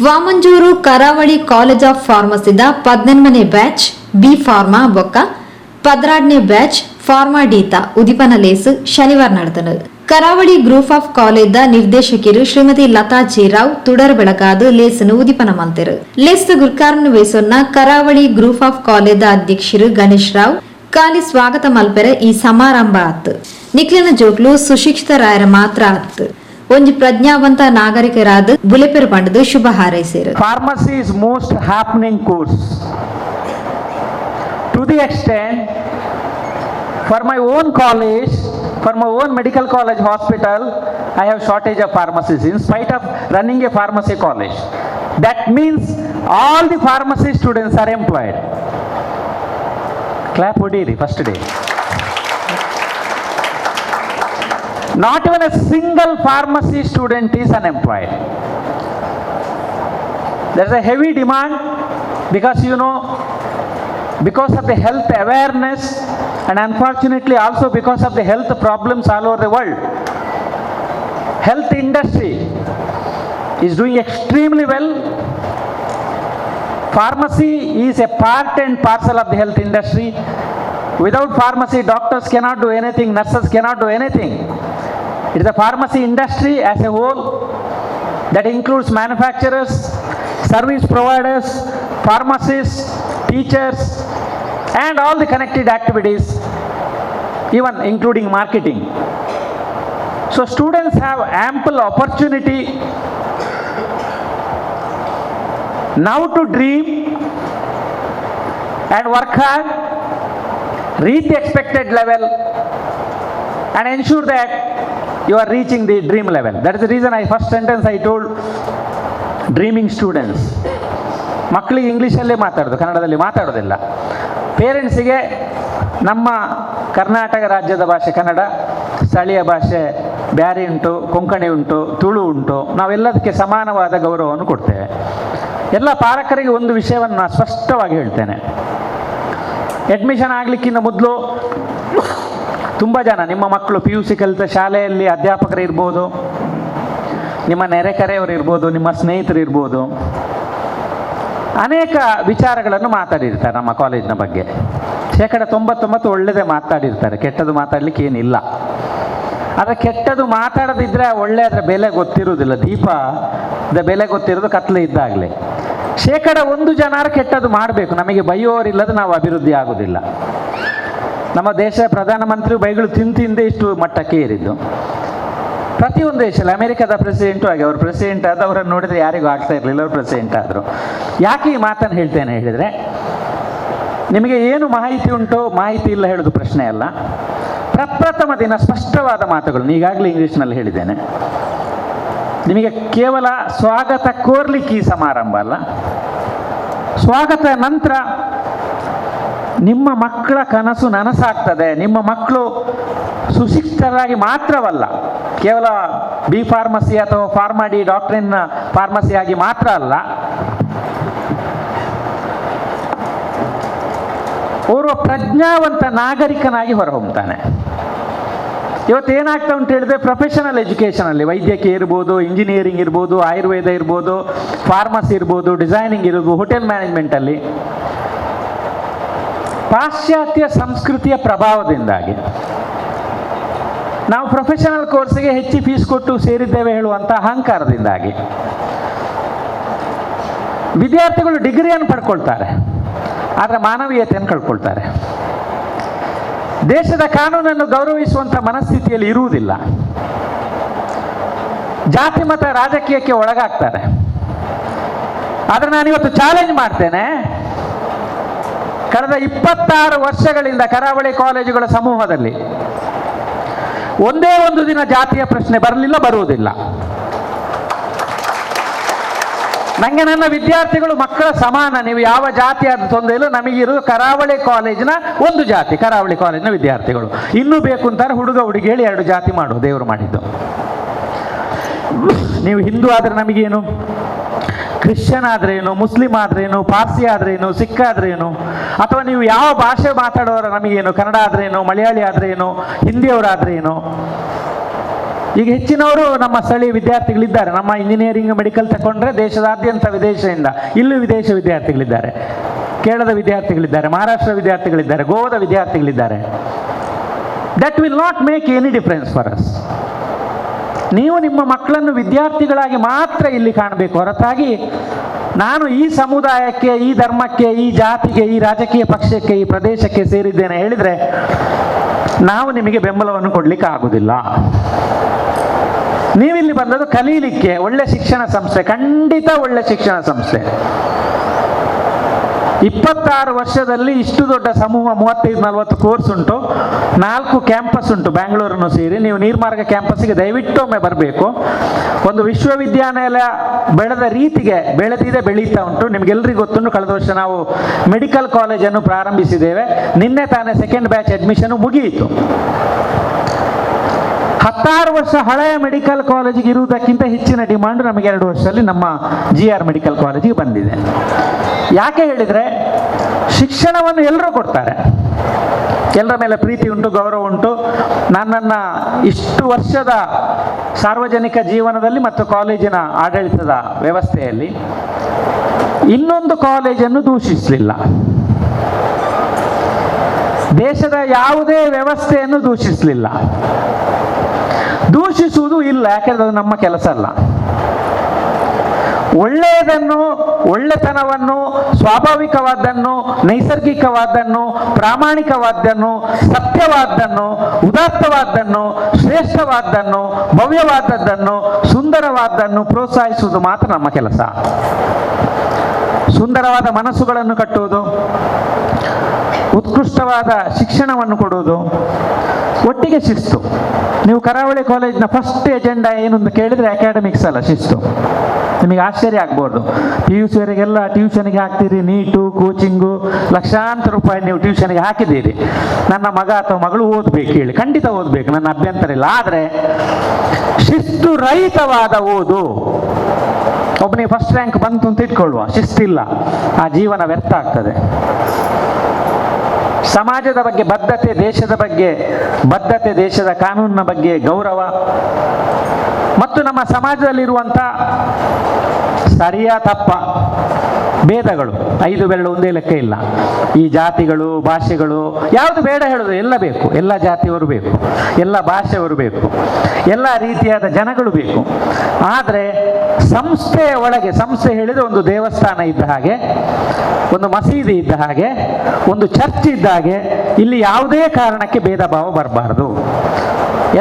Vamanjoor Karavali college of ಫಾರ್ಮಸಿದ 18ನೇ batch B pharma ಬೊಕ್ಕ 12ನೇ ಬ್ಯಾಚ್ ಫಾರ್ಮಾ ಡೀತಾ ಉದಿಪನ ಲೇಸ್ ಶನಿವಾರ ನಡೆದನು. ಕರಾವಳಿ ಗ್ರೂಪ್ ಆಫ್ ಕಾಲೇಜ್ ನಿರ್ದೇಶಕಿರು ಶ್ರೀಮತಿ ಲತಾ ಜೀರಾವ್ ತುಡರ್ ಬೆಳಗಾದು ಲೇಸನ್ನು ಉದಿಪನ ಮಂತಿರು. ಲೇಸ್ ಗುರ್ಕಾರ್ನ ವೇಸೊನ್ನ ಕರಾವಳಿ ಗ್ರೂಪ್ ಆಫ್ ಕಾಲೇಜ್ ಅಧ್ಯಕ್ಷರು ಗಣೇಶ್ ರಾವ್ ಕಾಲಿ ಸ್ವಾಗತ ಮಲ್ಪೆರೆ ಈ ಸಮಾರಂಭ ಆತ್. ನಿಕ್ಲಿನ ಜೋಕ್ಲು ಸುಶಿಕ್ಷಿತರಾಯರ ಮಾತ್ರ ಆತ್. ಒಂಜಿ ಪ್ರಜ್ಞಾವಂತ ನಾಗರಿಕರಾದ ಬುಲೆಪೆರು ಪಂಡದು ಶುಭ ಹಾರೈಸಿರು. Pharmacy is most happening course. To the extent, for my own college, for my own medical college hospital, I have shortage of pharmacists in spite of running a pharmacy college. That means all the pharmacy students are employed. Clap odiri first day. Not even a single pharmacy student is unemployed. There is a heavy demand because because of the health awareness and unfortunately also because of the health problems all over the world. Health industry is doing extremely well. Pharmacy is a part and parcel of the health industry. Without pharmacy, doctors cannot do anything, nurses cannot do anything. It is the pharmacy industry as a whole that includes manufacturers, service providers, pharmacists, teachers, and all the connected activities, even including marketing. So students have ample opportunity now to dream and work hard, reach the expected level, and ensure that you are reaching the dream level. That is the reason first sentence I told dreaming students. ಮಕ್ಕಳಿಗೆ ಇಂಗ್ಲೀಷಲ್ಲೇ ಮಾತಾಡೋದು, ಕನ್ನಡದಲ್ಲಿ ಮಾತಾಡೋದಿಲ್ಲ. ಪೇರೆಂಟ್ಸಿಗೆ ನಮ್ಮ ಕರ್ನಾಟಕ ರಾಜ್ಯದ ಭಾಷೆ ಕನ್ನಡ, ಸ್ಥಳೀಯ ಭಾಷೆ ಬ್ಯಾರಿ ಉಂಟು, ಕೊಂಕಣಿ ಉಂಟು, ತುಳು ಉಂಟು, ನಾವೆಲ್ಲದಕ್ಕೆ ಸಮಾನವಾದ ಗೌರವವನ್ನು ಕೊಡ್ತೇವೆ. ಎಲ್ಲ ಪಾಲಕರಿಗೆ ಒಂದು ವಿಷಯವನ್ನು ನಾನು ಸ್ಪಷ್ಟವಾಗಿ ಹೇಳ್ತೇನೆ. ಅಡ್ಮಿಷನ್ ಆಗಲಿಕ್ಕಿಂತ ಮೊದಲು ತುಂಬ ಜನ ನಿಮ್ಮ ಮಕ್ಕಳು PUC ಕಲಿತ ಶಾಲೆಯಲ್ಲಿ ಅಧ್ಯಾಪಕರು ಇರ್ಬೋದು, ನಿಮ್ಮ ನೆರೆಕರೆಯವರು ಇರ್ಬೋದು, ನಿಮ್ಮ ಸ್ನೇಹಿತರು ಇರ್ಬೋದು, ಅನೇಕ ವಿಚಾರಗಳನ್ನು ಮಾತಾಡಿರ್ತಾರೆ ನಮ್ಮ ಕಾಲೇಜಿನ ಬಗ್ಗೆ. 99% ಒಳ್ಳೆಯದೇ ಮಾತಾಡಿರ್ತಾರೆ, ಕೆಟ್ಟದ್ದು ಮಾತಾಡಲಿಕ್ಕೆ ಏನಿಲ್ಲ. ಆದರೆ ಕೆಟ್ಟದ್ದು ಮಾತಾಡದಿದ್ದರೆ ಒಳ್ಳೆಯದರ ಬೆಲೆ ಗೊತ್ತಿರುವುದಿಲ್ಲ. ದೀಪದ ಬೆಲೆ ಗೊತ್ತಿರೋದು ಕತ್ಲೆ ಇದ್ದಾಗಲೇ. 1% ಜನರು ಕೆಟ್ಟದ್ದು ಮಾಡಬೇಕು. ನಮಗೆ ಬೈಯೋರಿಲ್ಲದೆ ನಾವು ಅಭಿವೃದ್ಧಿ ಆಗೋದಿಲ್ಲ. ನಮ್ಮ ದೇಶ ಪ್ರಧಾನಮಂತ್ರಿ ಬೈಗಳು ತಿಂದೇ ಇಷ್ಟು ಮಟ್ಟಕ್ಕೆ ಏರಿದ್ದು. ಪ್ರತಿಯೊಂದು ದೇಶದಲ್ಲಿ ಅಮೆರಿಕದ ಪ್ರೆಸಿಡೆಂಟು ಆಗಿ ಅವರು ಪ್ರೆಸಿಡೆಂಟ್ ಆದವರನ್ನು ನೋಡಿದರೆ ಯಾರಿಗೂ ಆಗ್ತಾ ಇರಲಿಲ್ಲ, ಅವರು ಪ್ರೆಸಿಡೆಂಟ್ ಆದರು. ಯಾಕೆ ಈ ಮಾತನ್ನು ಹೇಳ್ತೇನೆ ಹೇಳಿದರೆ, ನಿಮಗೆ ಏನು ಮಾಹಿತಿ ಉಂಟೋ ಮಾಹಿತಿ ಇಲ್ಲ ಹೇಳೋದು ಪ್ರಶ್ನೆ ಅಲ್ಲ. ಪ್ರಪ್ರಥಮ ದಿನ ಸ್ಪಷ್ಟವಾದ ಮಾತುಗಳು ಈಗಾಗಲೇ ಇಂಗ್ಲೀಷ್ನಲ್ಲಿ ಹೇಳಿದ್ದೇನೆ. ನಿಮಗೆ ಕೇವಲ ಸ್ವಾಗತ ಕೋರ್ಲಿಕ್ಕೆ ಈ ಸಮಾರಂಭ ಅಲ್ಲ. ಸ್ವಾಗತ ನಂತರ ನಿಮ್ಮ ಮಕ್ಕಳ ಕನಸು ನನಸಾಗ್ತದೆ. ನಿಮ್ಮ ಮಕ್ಕಳು ಸುಶಿಕ್ಷಿತರಾಗಿ ಮಾತ್ರವಲ್ಲ, ಕೇವಲ ಬಿ ಫಾರ್ಮಸಿ ಅಥವಾ ಫಾರ್ಮಾ ಡಿ ಡಾಕ್ಟ್ರಿನ್ ಫಾರ್ಮಸಿ ಆಗಿ ಮಾತ್ರ ಅಲ್ಲ, ಓರ್ವ ಪ್ರಜ್ಞಾವಂತ ನಾಗರಿಕನಾಗಿ ಹೊರಹೊಮ್ಮುತ್ತಾನೆ. ಇವತ್ತೇನಾಗ್ತಾ ಉಂಟು ಹೇಳಿದ್ರೆ, ಪ್ರೊಫೆಷನಲ್ ಎಜುಕೇಷನಲ್ಲಿ ವೈದ್ಯಕೀಯ ಇರ್ಬೋದು, ಇಂಜಿನಿಯರಿಂಗ್ ಇರ್ಬೋದು, ಆಯುರ್ವೇದ ಇರ್ಬೋದು, ಫಾರ್ಮಸಿ ಇರ್ಬೋದು, ಡಿಸೈನಿಂಗ್ ಇರ್ಬೋದು, ಹೋಟೆಲ್ ಮ್ಯಾನೇಜ್ಮೆಂಟಲ್ಲಿ ಪಾಶ್ಚಾತ್ಯ ಸಂಸ್ಕೃತಿಯ ಪ್ರಭಾವದಿಂದಾಗಿ ನಾವು ಪ್ರೊಫೆಷನಲ್ ಕೋರ್ಸ್ಗೆ ಹೆಚ್ಚು ಫೀಸ್ ಕೊಟ್ಟು ಸೇರಿದ್ದೇವೆ ಹೇಳುವಂಥ ಅಹಂಕಾರದಿಂದಾಗಿ ವಿದ್ಯಾರ್ಥಿಗಳು ಡಿಗ್ರಿಯನ್ನು ಪಡ್ಕೊಳ್ತಾರೆ, ಆದರೆ ಮಾನವೀಯತೆಯನ್ನು ಕಳ್ಕೊಳ್ತಾರೆ. ದೇಶದ ಕಾನೂನನ್ನು ಗೌರವಿಸುವಂಥ ಮನಸ್ಥಿತಿಯಲ್ಲಿ ಇರುವುದಿಲ್ಲ. ಜಾತಿ ಮತ ರಾಜಕೀಯಕ್ಕೆ ಒಳಗಾಗ್ತಾರೆ. ಆದರೆ ನಾನಿವತ್ತು ಚಾಲೆಂಜ್ ಮಾಡ್ತೇನೆ, ಕಳೆದ 26 ವರ್ಷಗಳಿಂದ ಕರಾವಳಿ ಕಾಲೇಜುಗಳ ಸಮೂಹದಲ್ಲಿ ಒಂದೇ ಒಂದು ದಿನ ಜಾತಿಯ ಪ್ರಶ್ನೆ ಬರಲಿಲ್ಲ, ಬರುವುದಿಲ್ಲ. ನನಗೆ ನನ್ನ ವಿದ್ಯಾರ್ಥಿಗಳು ಮಕ್ಕಳ ಸಮಾನ, ನೀವು ಯಾವ ಜಾತಿ ಆದ ತೊಂದರೆ ಇಲ್ಲ. ನಮಗಿರೋದು ಕರಾವಳಿ ಕಾಲೇಜಿನ ಒಂದು ಜಾತಿ, ಕರಾವಳಿ ಕಾಲೇಜಿನ ವಿದ್ಯಾರ್ಥಿಗಳು. ಇನ್ನೂ ಬೇಕು ಅಂತಾರೆ ಹುಡುಗ ಹುಡುಗಿ ಹೇಳಿ 2 ಜಾತಿ ಮಾಡು, ದೇವರು ಮಾಡಿದ್ದು. ನೀವು ಹಿಂದೂ ಆದರೆ ನಮಗೇನು, ಕ್ರಿಶ್ಚಿಯನ್ ಆದ್ರೇನು, ಮುಸ್ಲಿಂ ಆದ್ರೇನು, ಪಾರ್ಸಿ ಆದ್ರೇನು, ಸಿಖ್ ಆದ್ರೇನು, ಅಥವಾ ನೀವು ಯಾವ ಭಾಷೆ ಮಾತಾಡೋರು ನಮಗೇನು, ಕನ್ನಡ ಆದ್ರೇನು, ಮಲಯಾಳಿ ಆದ್ರೇನು, ಹಿಂದಿಯವರಾದ್ರೇನು, ಈಗ ಹೆಚ್ಚಿನವರು ನಮ್ಮ ಸ್ಥಳೀಯ ವಿದ್ಯಾರ್ಥಿಗಳಿದ್ದಾರೆ. ನಮ್ಮ ಇಂಜಿನಿಯರಿಂಗ್ ಮೆಡಿಕಲ್ ತಗೊಂಡ್ರೆ ದೇಶದಾದ್ಯಂತ ವಿದೇಶದಿಂದ ಇಲ್ಲೂ ವಿದೇಶ ವಿದ್ಯಾರ್ಥಿಗಳಿದ್ದಾರೆ, ಕೇರಳದ ವಿದ್ಯಾರ್ಥಿಗಳಿದ್ದಾರೆ, ಮಹಾರಾಷ್ಟ್ರ ವಿದ್ಯಾರ್ಥಿಗಳಿದ್ದಾರೆ, ಗೋವಾದ ವಿದ್ಯಾರ್ಥಿಗಳಿದ್ದಾರೆ. That will not make any difference for us. ನೀವು ನಿಮ್ಮ ಮಕ್ಕಳನ್ನು ವಿದ್ಯಾರ್ಥಿಗಳಾಗಿ ಮಾತ್ರ ಇಲ್ಲಿ ಕಾಣಬೇಕು ಹೊರತಾಗಿ ನಾನು ಈ ಸಮುದಾಯಕ್ಕೆ, ಈ ಧರ್ಮಕ್ಕೆ, ಈ ಜಾತಿಗೆ, ಈ ರಾಜಕೀಯ ಪಕ್ಷಕ್ಕೆ, ಈ ಪ್ರದೇಶಕ್ಕೆ ಸೇರಿದ್ದೇನೆ ಹೇಳಿದರೆ ನಾವು ನಿಮಗೆ ಬೆಂಬಲವನ್ನು ಕೊಡಲಿಕ್ಕೆ ಆಗುವುದಿಲ್ಲ. ನೀವಿಲ್ಲಿ ಬಂದದ್ದು ಕಲೀಲಿಕ್ಕೆ. ಒಳ್ಳೆ ಶಿಕ್ಷಣ ಸಂಸ್ಥೆ, ಖಂಡಿತ ಒಳ್ಳೆ ಶಿಕ್ಷಣ ಸಂಸ್ಥೆ. 26 ವರ್ಷದಲ್ಲಿ ಇಷ್ಟು ದೊಡ್ಡ ಸಮೂಹ, 35-40 ಕೋರ್ಸ್ ಉಂಟು, 4 ಕ್ಯಾಂಪಸ್ ಉಂಟು ಬ್ಯಾಂಗ್ಳೂರನ್ನು ಸೇರಿ. ನೀವು ನೀರ್ಮಾರ್ಗ ಕ್ಯಾಂಪಸ್ಗೆ ದಯವಿಟ್ಟು ಒಮ್ಮೆ ಬರಬೇಕು. ಒಂದು ವಿಶ್ವವಿದ್ಯಾನಿಲಯ ಬೆಳೆದ ರೀತಿಗೆ ಬೆಳೀತಾ ಉಂಟು. ನಿಮಗೆಲ್ಲರಿಗೂ ಗೊತ್ತುಂಟು, ಕಳೆದ ವರ್ಷ ನಾವು ಮೆಡಿಕಲ್ ಕಾಲೇಜನ್ನು ಪ್ರಾರಂಭಿಸಿದ್ದೇವೆ. ನಿನ್ನೆ ತಾನೇ 2nd ಬ್ಯಾಚ್ ಅಡ್ಮಿಷನ್ ಮುಗಿಯಿತು. 16 ವರ್ಷ ಹಳೆಯ ಮೆಡಿಕಲ್ ಕಾಲೇಜಿಗೆ ಇರುವುದಕ್ಕಿಂತ ಹೆಚ್ಚಿನ ಡಿಮಾಂಡ್ ನಮಗೆ 2 ವರ್ಷದಲ್ಲಿ ನಮ್ಮ GR ಮೆಡಿಕಲ್ ಕಾಲೇಜಿಗೆ ಬಂದಿದೆ. ಯಾಕೆ ಹೇಳಿದರೆ ಶಿಕ್ಷಣವನ್ನು ಎಲ್ಲರೂ ಕೊಡ್ತಾರೆ, ಎಲ್ಲರ ಮೇಲೆ ಪ್ರೀತಿ ಉಂಟು, ಗೌರವ ಉಂಟು. ನನ್ನನ್ನು ಇಷ್ಟು ವರ್ಷದ ಸಾರ್ವಜನಿಕ ಜೀವನದಲ್ಲಿ ಮತ್ತು ಕಾಲೇಜಿನ ಆಡಳಿತದ ವ್ಯವಸ್ಥೆಯಲ್ಲಿ ಇನ್ನೊಂದು ಕಾಲೇಜನ್ನು ದೂಷಿಸಲಿಲ್ಲ, ದೇಶದ ಯಾವುದೇ ವ್ಯವಸ್ಥೆಯನ್ನು ದೂಷಿಸಲಿಲ್ಲ. ದೂಷಿಸುವುದು ಇಲ್ಲ, ಯಾಕೆಂದ್ರೆ ಅದು ನಮ್ಮ ಕೆಲಸ ಅಲ್ಲ. ಒಳ್ಳೆಯದನ್ನು, ಒಳ್ಳೆತನವನ್ನು, ಸ್ವಾಭಾವಿಕವಾದ್ದನ್ನು, ನೈಸರ್ಗಿಕವಾದ್ದನ್ನು, ಪ್ರಾಮಾಣಿಕವಾದ್ದನ್ನು, ಸತ್ಯವಾದ್ದನ್ನು, ಉದಾತ್ತವಾದ್ದನ್ನು, ಶ್ರೇಷ್ಠವಾದ್ದನ್ನು, ಭವ್ಯವಾದದ್ದನ್ನು, ಸುಂದರವಾದ್ದನ್ನು ಪ್ರೋತ್ಸಾಹಿಸುವುದು ಮಾತ್ರ ನಮ್ಮ ಕೆಲಸ. ಸುಂದರವಾದ ಮನಸ್ಸುಗಳನ್ನು ಕಟ್ಟುವುದು, ಉತ್ಕೃಷ್ಟವಾದ ಶಿಕ್ಷಣವನ್ನು ಕೊಡುವುದು, ಒಟ್ಟಿಗೆ ಶಿಸ್ತು. ನೀವು ಕರಾವಳಿ ಕಾಲೇಜಿನ ಫಸ್ಟ್ ಎಜೆಂಡಾ ಏನು ಅಂತ ಕೇಳಿದರೆ ಅಕಾಡೆಮಿಕ್ಸ್ ಅಲ್ಲ, ಶಿಸ್ತು. ನಿಮಗೆ ಆಶ್ಚರ್ಯ ಆಗ್ಬೋದು, PUC ವರೆಗೆಲ್ಲ ಟ್ಯೂಷನ್ಗೆ ಹಾಕ್ತೀರಿ, ನೀಟು, ಕೋಚಿಂಗು, ಲಕ್ಷಾಂತರ ರೂಪಾಯಿ ನೀವು ಟ್ಯೂಷನ್ಗೆ ಹಾಕಿದ್ದೀರಿ. ನನ್ನ ಮಗ ಅಥವಾ ಮಗಳು ಓದಬೇಕು ಹೇಳಿ, ಖಂಡಿತ ಓದಬೇಕು, ನನ್ನ ಅಭ್ಯಂತರ ಇಲ್ಲ. ಆದರೆ ಶಿಸ್ತು ರಹಿತವಾದ ಓದು, ಒಬ್ಬನಿಗೆ ಫಸ್ಟ್ ರ್ಯಾಂಕ್ ಬಂತು ಅಂತ ಇಟ್ಕೊಳ್ಳುವ, ಶಿಸ್ತಿಲ್ಲ, ಆ ಜೀವನ ವ್ಯರ್ಥ ಆಗ್ತದೆ. ಸಮಾಜದ ಬಗ್ಗೆ ಬದ್ಧತೆ, ದೇಶದ ಬಗ್ಗೆ ಬದ್ಧತೆ, ದೇಶದ ಕಾನೂನಿನ ಬಗ್ಗೆ ಗೌರವ, ಮತ್ತು ನಮ್ಮ ಸಮಾಜದಲ್ಲಿರುವಂಥ ಸರಿಯ ತಪ್ಪ ಭೇದಗಳು, 5 ಬೆರಳು ಒಂದೇ ಲೆಕ್ಕ ಇಲ್ಲ. ಈ ಜಾತಿಗಳು, ಭಾಷೆಗಳು ಯಾವುದು ಬೇಡ ಹೇಳೋದು, ಎಲ್ಲ ಬೇಕು. ಎಲ್ಲ ಜಾತಿಯವರು ಬೇಕು, ಎಲ್ಲ ಭಾಷೆಯವರು ಬೇಕು, ಎಲ್ಲ ರೀತಿಯಾದ ಜನಗಳು ಬೇಕು. ಆದರೆ ಸಂಸ್ಥೆಯ ಒಳಗೆ, ಸಂಸ್ಥೆ ಹೇಳಿದರೆ ಒಂದು ದೇವಸ್ಥಾನ ಇದ್ದ ಹಾಗೆ, ಒಂದು ಮಸೀದಿ ಇದ್ದ ಹಾಗೆ, ಒಂದು ಚರ್ಚ್ ಇದ್ದ ಹಾಗೆ, ಇಲ್ಲಿ ಯಾವುದೇ ಕಾರಣಕ್ಕೆ ಭೇದ ಭಾವ ಬರಬಾರ್ದು.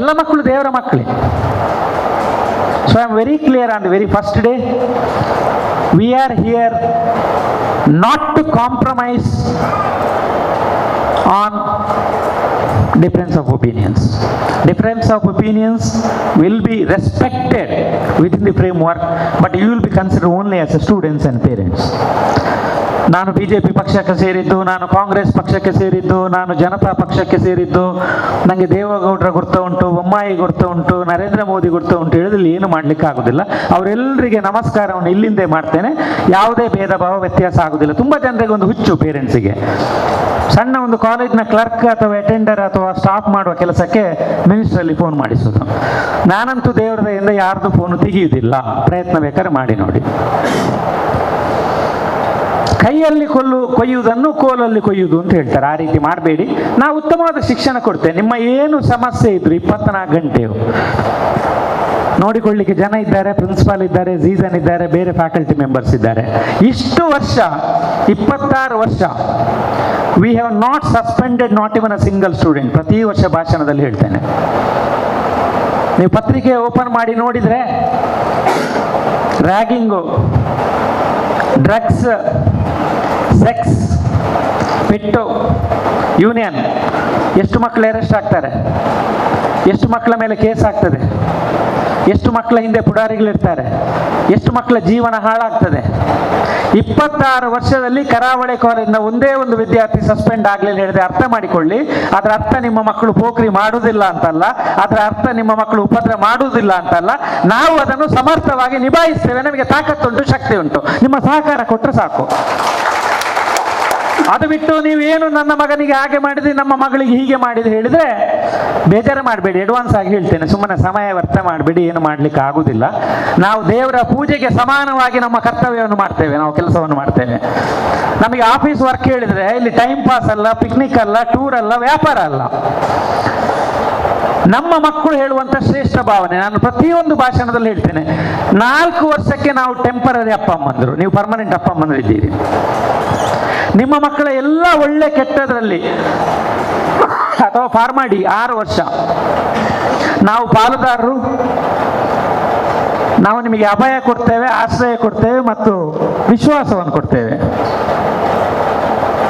ಎಲ್ಲ ಮಕ್ಕಳು ದೇವರ ಮಕ್ಕಳೇ. So I am very clear on the very first day. We are here not to compromise on difference of opinions. Difference of opinions will be respected within the framework, but you will be considered only as a students and parents. ನಾನು BJP ಪಕ್ಷಕ್ಕೆ ಸೇರಿದ್ದು, ನಾನು ಕಾಂಗ್ರೆಸ್ ಪಕ್ಷಕ್ಕೆ ಸೇರಿದ್ದು, ನಾನು ಜನತಾ ಪಕ್ಷಕ್ಕೆ ಸೇರಿದ್ದು, ನನಗೆ ದೇವೇಗೌಡರ ಗುರ್ತ ಉಂಟು, ಬೊಮ್ಮಾಯಿ ಗುರ್ತ ಉಂಟು, ನರೇಂದ್ರ ಮೋದಿ ಗುರ್ತ ಉಂಟು ಹೇಳಿದ್ರೆ ಏನು ಮಾಡಲಿಕ್ಕೆ ಆಗೋದಿಲ್ಲ. ಅವರೆಲ್ಲರಿಗೆ ನಮಸ್ಕಾರವನ್ನು ಇಲ್ಲಿಂದೇ ಮಾಡ್ತೇನೆ. ಯಾವುದೇ ಭೇದ ಭಾವ, ವ್ಯತ್ಯಾಸ ಆಗೋದಿಲ್ಲ. ತುಂಬ ಜನರಿಗೆ ಒಂದು ಹುಚ್ಚು, ಪೇರೆಂಟ್ಸಿಗೆ ಸಣ್ಣ ಒಂದು ಕಾಲೇಜಿನ ಕ್ಲರ್ಕ್ ಅಥವಾ ಅಟೆಂಡರ್ ಅಥವಾ ಸ್ಟಾಫ್ ಮಾಡುವ ಕೆಲಸಕ್ಕೆ ಮಿನಿಸ್ಟ್ರಲ್ಲಿ ಫೋನ್ ಮಾಡಿಸೋದು. ನಾನಂತೂ ದೇವರ ದಯೆಯಿಂದ ಯಾರ್ದು ಫೋನು ತೆಗೆಯುವುದಿಲ್ಲ, ಪ್ರಯತ್ನ ಬೇಕಾದ್ರೆ ಮಾಡಿ ನೋಡಿ. ಕೈಯಲ್ಲಿ ಕೊಯ್ಯುವುದನ್ನು ಕೋಲಲ್ಲಿ ಕೊಯ್ಯುವುದು ಅಂತ ಹೇಳ್ತಾರೆ. ಆ ರೀತಿ ಮಾಡಬೇಡಿ. ನಾವು ಉತ್ತಮವಾದ ಶಿಕ್ಷಣ ಕೊಡ್ತೇವೆ. ನಿಮ್ಮ ಏನು ಸಮಸ್ಯೆ ಇದ್ರು 24 ಗಂಟೆಯು ನೋಡಿಕೊಳ್ಳಿಕ್ಕೆ ಜನ ಇದ್ದಾರೆ, ಪ್ರಿನ್ಸಿಪಾಲ್ ಇದ್ದಾರೆ, ಜೀಸನ್ ಇದ್ದಾರೆ, ಬೇರೆ ಫ್ಯಾಕಲ್ಟಿ ಮೆಂಬರ್ಸ್ ಇದ್ದಾರೆ. ಇಷ್ಟು ವರ್ಷ, 26 ವರ್ಷ, we have not suspended not even a single student. ಪ್ರತಿ ವರ್ಷ ಭಾಷಣದಲ್ಲಿ ಹೇಳ್ತೇನೆ. ನೀವು ಪತ್ರಿಕೆ ಓಪನ್ ಮಾಡಿ ನೋಡಿದರೆ ರ್ಯಾಗಿಂಗು, ಡ್ರಗ್ಸ್, ಸೆಕ್ಸ್, ಪೆಟ್ಟು, ಯೂನಿಯನ್, ಎಷ್ಟು ಮಕ್ಕಳು ಅರೆಸ್ಟ್ ಆಗ್ತಾರೆ, ಎಷ್ಟು ಮಕ್ಕಳ ಮೇಲೆ ಕೇಸ್ ಆಗ್ತದೆ, ಎಷ್ಟು ಮಕ್ಕಳ ಹಿಂದೆ ಪುಡಾರಿಗಳಿರ್ತಾರೆ, ಎಷ್ಟು ಮಕ್ಕಳ ಜೀವನ ಹಾಳಾಗ್ತದೆ. 26 ವರ್ಷದಲ್ಲಿ ಕರಾವಳಿ ಕಾಲೇಜಿನ ಒಂದೇ ಒಂದು ವಿದ್ಯಾರ್ಥಿ ಸಸ್ಪೆಂಡ್ ಆಗಲಿಲ್ಲ ಹೇಳಿದ್ರೆ ಅರ್ಥ ಮಾಡಿಕೊಳ್ಳಿ. ಅದರ ಅರ್ಥ ನಿಮ್ಮ ಮಕ್ಕಳು ಪೋಖ್ರಿ ಮಾಡುವುದಿಲ್ಲ ಅಂತಲ್ಲ, ಅದರ ಅರ್ಥ ನಿಮ್ಮ ಮಕ್ಕಳು ಉಪದ್ರ ಮಾಡುವುದಿಲ್ಲ ಅಂತಲ್ಲ. ನಾವು ಅದನ್ನು ಸಮರ್ಥವಾಗಿ ನಿಭಾಯಿಸ್ತೇವೆ. ನಮಗೆ ತಾಕತ್ತುಂಟು, ಶಕ್ತಿ ಉಂಟು. ನಿಮ್ಮ ಸಹಕಾರ ಕೊಟ್ಟರೆ ಸಾಕು. ಅದು ಬಿಟ್ಟು ನೀವೇನು ನನ್ನ ಮಗನಿಗೆ ಹಾಗೆ ಮಾಡಿದ್ರಿ, ನಮ್ಮ ಮಗಳಿಗೆ ಹೀಗೆ ಮಾಡಿದ್ರೆ ಹೇಳಿದ್ರೆ ಬೇಜಾರು ಮಾಡಬೇಡಿ, ಅಡ್ವಾನ್ಸ್ ಆಗಿ ಹೇಳ್ತೇನೆ. ಸುಮ್ಮನೆ ಸಮಯ ವ್ಯರ್ಥ ಮಾಡಬೇಡಿ, ಏನು ಮಾಡ್ಲಿಕ್ಕೆ ಆಗುದಿಲ್ಲ. ನಾವು ದೇವರ ಪೂಜೆಗೆ ಸಮಾನವಾಗಿ ನಮ್ಮ ಕರ್ತವ್ಯವನ್ನು ಮಾಡ್ತೇವೆ, ನಾವು ಕೆಲಸವನ್ನು ಮಾಡ್ತೇವೆ. ನಮಗೆ ಆಫೀಸ್ ವರ್ಕ್ ಹೇಳಿದ್ರೆ ಇಲ್ಲಿ ಟೈಮ್ ಪಾಸ್ ಅಲ್ಲ, ಪಿಕ್ನಿಕ್ ಅಲ್ಲ, ಟೂರ್ ಅಲ್ಲ, ವ್ಯಾಪಾರ ಅಲ್ಲ. ನಮ್ಮ ಮಕ್ಕಳು ಹೇಳುವಂತ ಶ್ರೇಷ್ಠ ಭಾವನೆ. ನಾನು ಪ್ರತಿಯೊಂದು ಭಾಷಣದಲ್ಲಿ ಹೇಳ್ತೇನೆ, 4 ವರ್ಷಕ್ಕೆ ನಾವು ಟೆಂಪರರಿ ಅಪ್ಪ ಅಮ್ಮಂದರು, ನೀವು ಪರ್ಮನೆಂಟ್ ಅಪ್ಪ ಅಮ್ಮಂದರು ಇದ್ದೀರಿ. ನಿಮ್ಮ ಮಕ್ಕಳ ಎಲ್ಲ ಒಳ್ಳೆ ಕೆಟ್ಟದ್ರಲ್ಲಿ ಅಥವಾ ಫಾರ್ ಮಾಡಿ 6 ವರ್ಷ ನಾವು ಪಾಲುದಾರರು. ನಾವು ನಿಮಗೆ ಅಭಯ ಕೊಡ್ತೇವೆ, ಆಶ್ರಯ ಕೊಡ್ತೇವೆ ಮತ್ತು ವಿಶ್ವಾಸವನ್ನು ಕೊಡ್ತೇವೆ.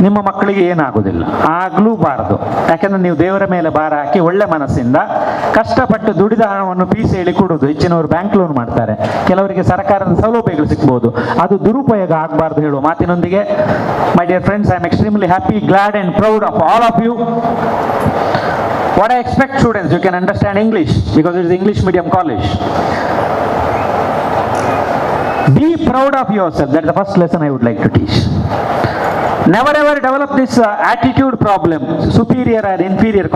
ನಿಮ್ಮ ಮಕ್ಕಳಿಗೆ ಏನಾಗುವುದಿಲ್ಲ, ಆಗಲೂಬಾರದು. ಯಾಕೆಂದ್ರೆ ನೀವು ದೇವರ ಮೇಲೆ ಭಾರ ಹಾಕಿ ಒಳ್ಳೆ ಮನಸ್ಸಿಂದ ಕಷ್ಟಪಟ್ಟು ದುಡಿದ ಹಣವನ್ನು ಪೀಸೆ ಹೇಳಿ ಕೊಡುವುದು. ಹೆಚ್ಚಿನವರು ಬ್ಯಾಂಕ್ ಲೋನ್ ಮಾಡ್ತಾರೆ, ಕೆಲವರಿಗೆ ಸರ್ಕಾರದ ಸೌಲಭ್ಯಗಳು ಸಿಗ್ಬೋದು, ಅದು ದುರುಪಯೋಗ ಆಗಬಾರ್ದು ಹೇಳುವ ಮಾತಿನೊಂದಿಗೆ, my dear friends, I am extremely happy, glad and proud of all of you. What I expect students, you can understand English because it is English medium college. Be proud of yourself. That's the first lesson I would like to teach. Never ever develop this attitude problem, superior or inferior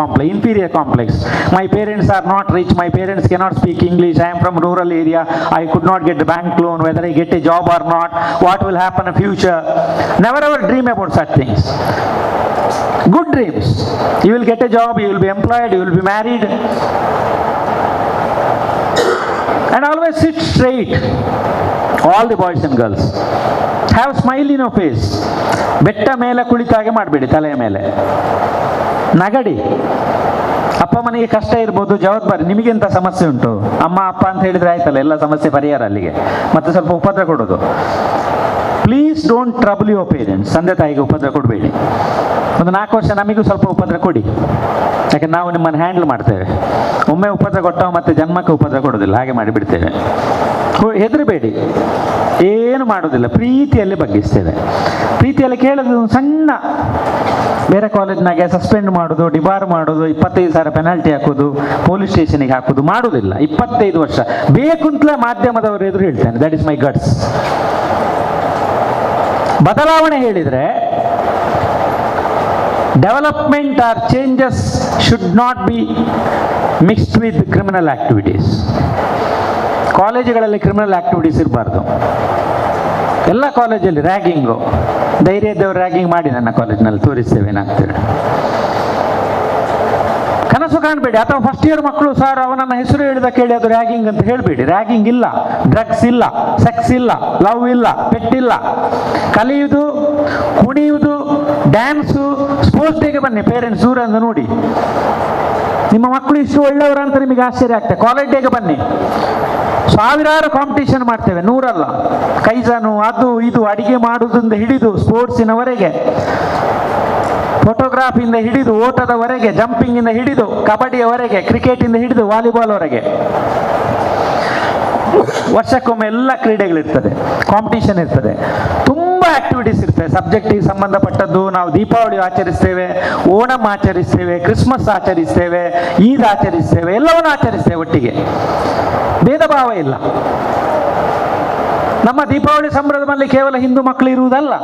complex. My parents are not rich, my parents cannot speak English, I am from rural area, I could not get the bank loan, whether I get a job or not, what will happen in future. Never ever dream about such things. Good dreams. You will get a job, you will be employed, you will be married. And always sit straight. All the boys and girls. Have smile in your face. ಬೆಟ್ಟ ಮೇಲೆ ಕುಳಿತಾಗೆ ಮಾಡಬೇಡಿ, ತಲೆಯ ಮೇಲೆ ನಗಡಿ. ಅಪ್ಪ ಮನೆಗೆ ಕಷ್ಟ ಇರ್ಬೋದು, ಜವಾಬ್ದಾರಿ. ನಿಮಗೆಂತ ಸಮಸ್ಯೆ ಉಂಟು, ಅಮ್ಮ ಅಪ್ಪ ಅಂತ ಹೇಳಿದ್ರೆ ಆಯ್ತಲ್ಲ, ಎಲ್ಲ ಸಮಸ್ಯೆ ಪರಿಹಾರ ಅಲ್ಲಿಗೆ. ಮತ್ತೆ ಸ್ವಲ್ಪ ಉಪದ್ರ ಕೊಡೋದು. Please don't trouble your parents. ತಂದೆ ತಾಯಿಗೆ ಉಪದ್ರ ಕೊಡಬೇಡಿ. ಒಂದು 4 ವರ್ಷ ನಮಗೂ ಸ್ವಲ್ಪ ಉಪದ್ರ ಕೊಡಿ, ಯಾಕೆ ನಾವು ನಿಮ್ಮನ್ನು ಹ್ಯಾಂಡಲ್ ಮಾಡ್ತೇವೆ. ಒಮ್ಮೆ ಉಪದ್ರ ಕೊಟ್ಟವ ಮತ್ತೆ ಜನ್ಮಕ್ಕೆ ಉಪದ್ರ ಕೊಡೋದಿಲ್ಲ, ಹಾಗೆ ಮಾಡಿಬಿಡ್ತೇವೆ. ಹೆದರಬೇಡಿ, ಏನು ಮಾಡೋದಿಲ್ಲ, ಪ್ರೀತಿಯಲ್ಲಿ ಬಗ್ಗಿಸ್ತೇವೆ. ಪ್ರೀತಿಯಲ್ಲಿ ಕೇಳೋದು ಸಣ್ಣ, ಬೇರೆ ಕಾಲೇಜ್ನಾಗೆ ಸಸ್ಪೆಂಡ್ ಮಾಡೋದು, ಡಿಬಾರ್ ಮಾಡೋದು, 25,000 ಪೆನಾಲ್ಟಿ ಹಾಕೋದು, ಪೊಲೀಸ್ ಸ್ಟೇಷನಿಗೆ ಹಾಕೋದು ಮಾಡೋದಿಲ್ಲ. 25 ವರ್ಷ ಬೇಕುಂತಲೇ ಮಾಧ್ಯಮದವರು ಎದುರು ಹೇಳ್ತೇನೆ, ದಟ್ ಇಸ್ ಮೈ ಗಟ್ಸ್. ಬದಲಾವಣೆ ಹೇಳಿದರೆ development or changes should not be mixed with criminal activities. ಕಾಲೇಜುಗಳಲ್ಲಿ ಕ್ರಿಮಿನಲ್ ಆಕ್ಟಿವಿಟೀಸ್ ಇರಬಾರ್ದು. ಎಲ್ಲ ಕಾಲೇಜಲ್ಲಿ ರ್ಯಾಗಿಂಗು, ಧೈರ್ಯ ಇದ್ದವರು ರ್ಯಾಗಿಂಗ್ ಮಾಡಿ ನನ್ನ ಕಾಲೇಜಿನಲ್ಲಿ ತೋರಿಸ್ತೇವೆ ಏನಾಗ್ತೇವೆ. ಕನಸು ಕಾಣಬೇಡಿ. ಅಥವಾ ಫಸ್ಟ್ ಇಯರ್ ಮಕ್ಕಳು ಸರ್ ಅವನನ್ನ ಹೆಸರು ಹೇಳಿದ ಕೇಳಿ ಅದು ರ್ಯಾಗಿಂಗ್ ಅಂತ ಹೇಳಬೇಡಿ. ರ್ಯಾಗಿಂಗ್ ಇಲ್ಲ, ಡ್ರಗ್ಸ್ ಇಲ್ಲ, ಸೆಕ್ಸ್ ಇಲ್ಲ, ಲವ್ ಇಲ್ಲ, ಪೆಟ್ಟಿಲ್ಲ. ಕಲಿಯುವುದು, ಕುಣಿಯುವುದು, ಡ್ಯಾನ್ಸು, ಸ್ಪೋರ್ಟ್ಸ್ ಡೇಗೆ ಬನ್ನಿ. ಪೇರೆಂಟ್ಸ್ ದೂರ ಅಂತ ನೋಡಿ, ನಿಮ್ಮ ಮಕ್ಕಳು ಇಷ್ಟು ಒಳ್ಳೆಯವರು ಅಂತ ನಿಮಗೆ ಆಶ್ಚರ್ಯ ಆಗ್ತದೆ. ಕಾಲೇಜ್ ಡೇಗೆ ಬನ್ನಿ, ಸಾವಿರಾರು ಕಾಂಪಿಟೇಷನ್ ಮಾಡ್ತೇವೆ, 100 ಅಲ್ಲ. ಕೈಜಾನು, ಅದು ಇದು, ಅಡಿಗೆ ಮಾಡುವುದರಿಂದ ಹಿಡಿದು ಸ್ಪೋರ್ಟ್ಸಿನವರೆಗೆ, ಫೋಟೋಗ್ರಾಫಿಯಿಂದ ಹಿಡಿದು ಓಟದವರೆಗೆ, ಜಂಪಿಂಗಿಂದ ಹಿಡಿದು ಕಬಡ್ಡಿಯವರೆಗೆ, ಕ್ರಿಕೆಟಿಂದ ಹಿಡಿದು ವಾಲಿಬಾಲ್ವರೆಗೆ. ವರ್ಷಕ್ಕೊಮ್ಮೆ ಎಲ್ಲ ಕ್ರೀಡೆಗಳಿರ್ತದೆ, ಕಾಂಪಿಟೇಷನ್ ಇರ್ತದೆ, ತುಂಬ ಆಕ್ಟಿವಿಟೀಸ್ ಇರ್ತದೆ ಸಬ್ಜೆಕ್ಟಿಗೆ ಸಂಬಂಧಪಟ್ಟದ್ದು. ನಾವು ದೀಪಾವಳಿ ಆಚರಿಸ್ತೇವೆ, ಓಣಂ ಆಚರಿಸ್ತೇವೆ, ಕ್ರಿಸ್ಮಸ್ ಆಚರಿಸ್ತೇವೆ, ಈದ್ ಆಚರಿಸ್ತೇವೆ, ಎಲ್ಲವನ್ನು ಆಚರಿಸ್ತೇವೆ ಒಟ್ಟಿಗೆ, ಭೇದ ಭಾವ ಇಲ್ಲ. ನಮ್ಮ ದೀಪಾವಳಿ ಸಂಭ್ರಮದಲ್ಲಿ ಕೇವಲ ಹಿಂದೂ ಮಕ್ಕಳು ಇರುವುದಲ್ಲ,